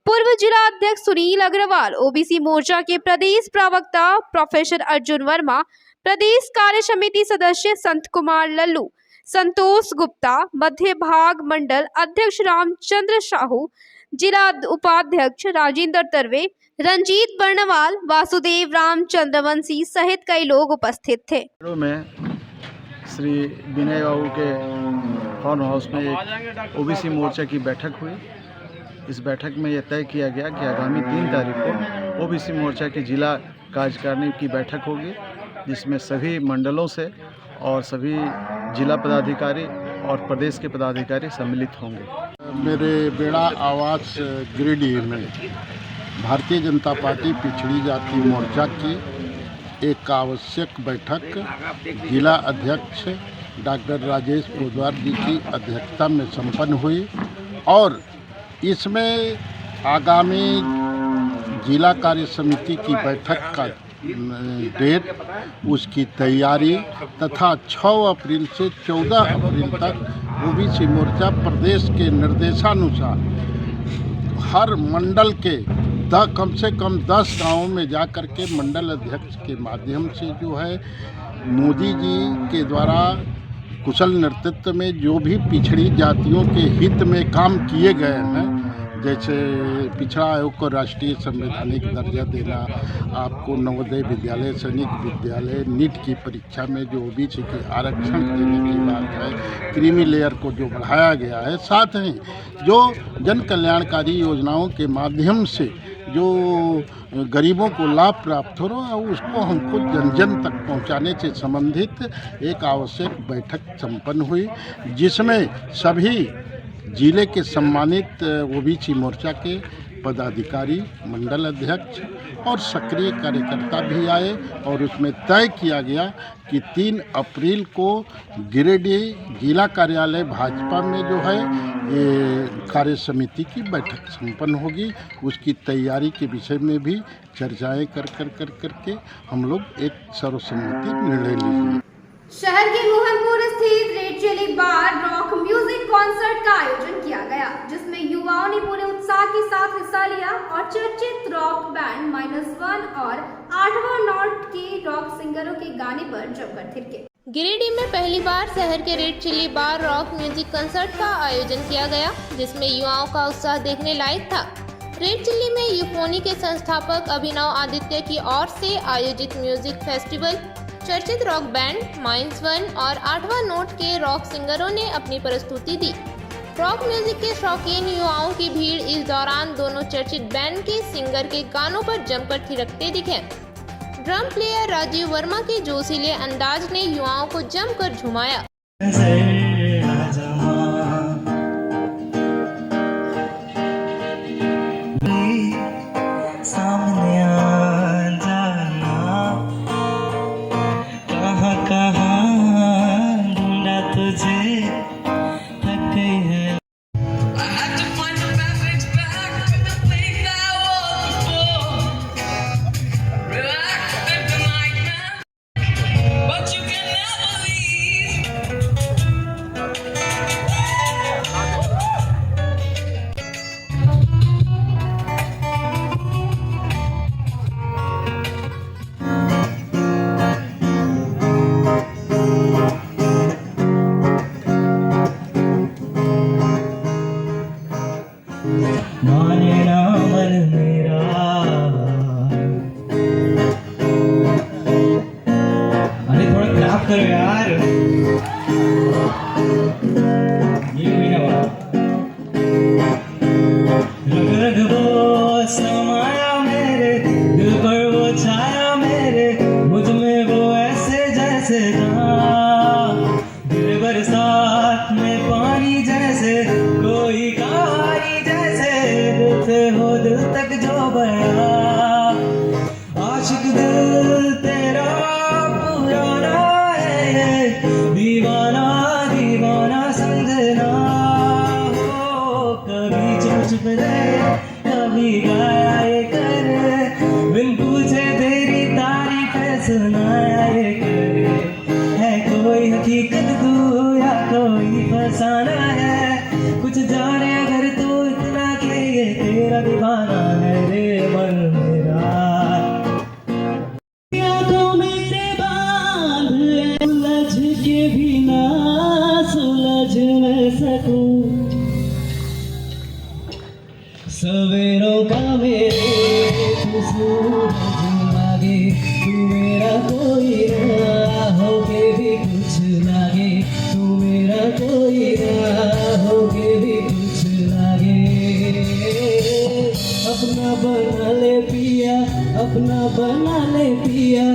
पूर्व जिला अध्यक्ष सुनील अग्रवाल, ओबीसी मोर्चा के प्रदेश प्रवक्ता प्रोफेसर अर्जुन वर्मा, प्रदेश कार्य समिति सदस्य संत कुमार लल्लू, संतोष गुप्ता, मध्य भाग मंडल अध्यक्ष रामचंद्र साहू, जिला उपाध्यक्ष राजेंद्र तरवे, रंजीत बर्णवाल, वासुदेव रामचंद्रवंशी सहित कई लोग उपस्थित थे। में श्री विनय बाबू के फार्म हाउस में एक ओबीसी मोर्चा की बैठक हुई। इस बैठक में यह तय किया गया कि आगामी 3 तारीख को ओबीसी मोर्चा के जिला कार्यकारिणी की बैठक होगी, जिसमें सभी मंडलों से और सभी जिला पदाधिकारी और प्रदेश के पदाधिकारी सम्मिलित होंगे। मेरे बेड़ा आवास गिरिडीह में भारतीय जनता पार्टी पिछड़ी जाति मोर्चा की एक आवश्यक बैठक जिला अध्यक्ष डॉक्टर राजेश पोद्वार जी की अध्यक्षता में संपन्न हुई और इसमें आगामी जिला कार्य समिति की बैठक का डेट, उसकी तैयारी तथा 6 अप्रैल से 14 अप्रैल तक ओबीसी मोर्चा प्रदेश के निर्देशानुसार हर मंडल के कम से कम 10 गांवों में जा कर के मंडल अध्यक्ष के माध्यम से जो है मोदी जी के द्वारा कुशल नेतृत्व में जो भी पिछड़ी जातियों के हित में काम किए गए हैं, जैसे पिछड़ा आयोग को राष्ट्रीय संवैधानिक दर्जा देना, आपको नवोदय विद्यालय, सैनिक विद्यालय, नीट की परीक्षा में जो ओबीसी के आरक्षण देने की बात है, क्रीमी लेयर को जो बढ़ाया गया है, साथ ही जो जन कल्याणकारी योजनाओं के माध्यम से जो गरीबों को लाभ प्राप्त हो रहा है उसको हमको जन जन तक पहुंचाने से संबंधित एक आवश्यक बैठक संपन्न हुई, जिसमें सभी जिले के सम्मानित ओबीसी मोर्चा के पदाधिकारी, मंडल अध्यक्ष और सक्रिय कार्यकर्ता भी आए और उसमें तय किया गया कि 3 अप्रैल को गिरिडीह जिला कार्यालय भाजपा में जो है ये कार्य समिति की बैठक संपन्न होगी। उसकी तैयारी के विषय में भी चर्चाएं करके हम लोग एक सर्वसम्मति निर्णय लेंगे। शहर के मोहनपुर स्थित रेड चिली बार रॉक म्यूजिक कॉन्सर्ट का आयोजन किया गया, जिसमें युवाओं ने पूरे उत्साह के साथ हिस्सा लिया और चर्चित रॉक बैंड -1 और 8वां नॉट के रॉक सिंगरों के गाने पर जमकर थिरके। गिरिडीह में पहली बार शहर के रेड चिली बार रॉक म्यूजिक कंसर्ट का आयोजन किया गया, जिसमें युवाओं का उत्साह देखने लायक था। रेड चिली में यूफोनी के संस्थापक अभिनव आदित्य की ओर से आयोजित म्यूजिक फेस्टिवल, चर्चित रॉक बैंड -1 और 8वां नोट के रॉक सिंगरों ने अपनी प्रस्तुति दी। रॉक म्यूजिक के शौकीन युवाओं की भीड़ इस दौरान दोनों चर्चित बैंड के सिंगर के गानों पर जमकर थिरकते दिखे। ड्रम प्लेयर राजीव वर्मा के जोशीले अंदाज ने युवाओं को जमकर झुमाया। कभी गाया जाने अगर तू इतना कि ये तेरा दीवाना है रे मन मेरा। आंखों मेरे बांध उलझ के भी ना सुलझ न सकूं, सवेरों का मेरे तू सूरज लागे, तू मेरा कोई ना होके भी कुछ लागे, तू मेरा कोई ना होके भी कुछ लागे। अपना बना ले पिया, अपना बना ले पिया,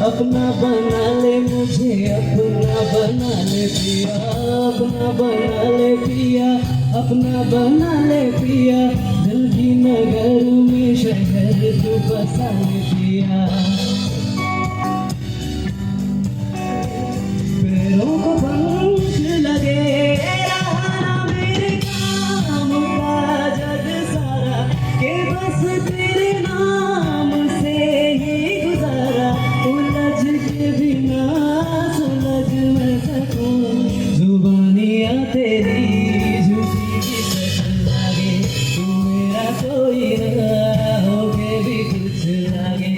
अपना बना ले मुझे, अपना बना ले पिया, अपना बना ले पिया, अपना बना ले पिया, दिल की नगर में शहर तू बसा ले पिया। पैरों को पंख लगे रहा मेरे काम का जग सारा, के बस तेरे नाम से ही गुजारा, उलझ के बिना सुलझ न सकूं, जुबानियाँ तेरी झूठी की कसम लागे, तू मेरा कोई ना होके भी कुछ लागे।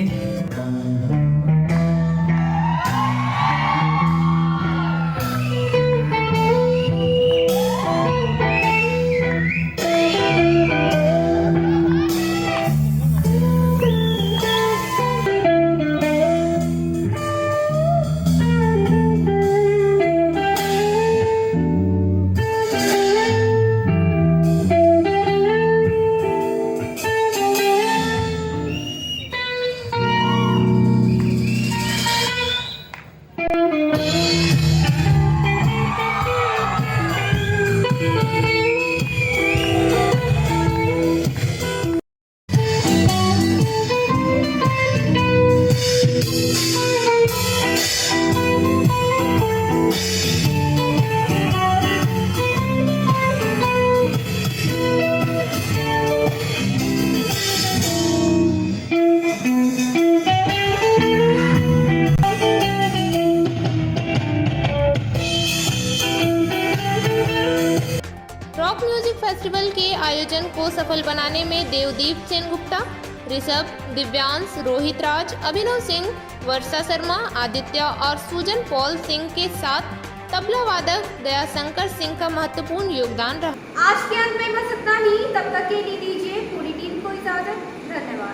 रॉक म्यूजिक फेस्टिवल के आयोजन को सफल बनाने में देवदीप सेन गुप्ता, ऋषभ, दिव्यांश, रोहित राज, अभिनव सिंह, वर्षा शर्मा, आदित्य और सुजन पॉल सिंह के साथ तबला वादक दयाशंकर सिंह का महत्वपूर्ण योगदान रहा। आज के अंत में बस इतना ही, तब तक के लिए दीजिए पूरी टीम को इजाजत। धन्यवाद।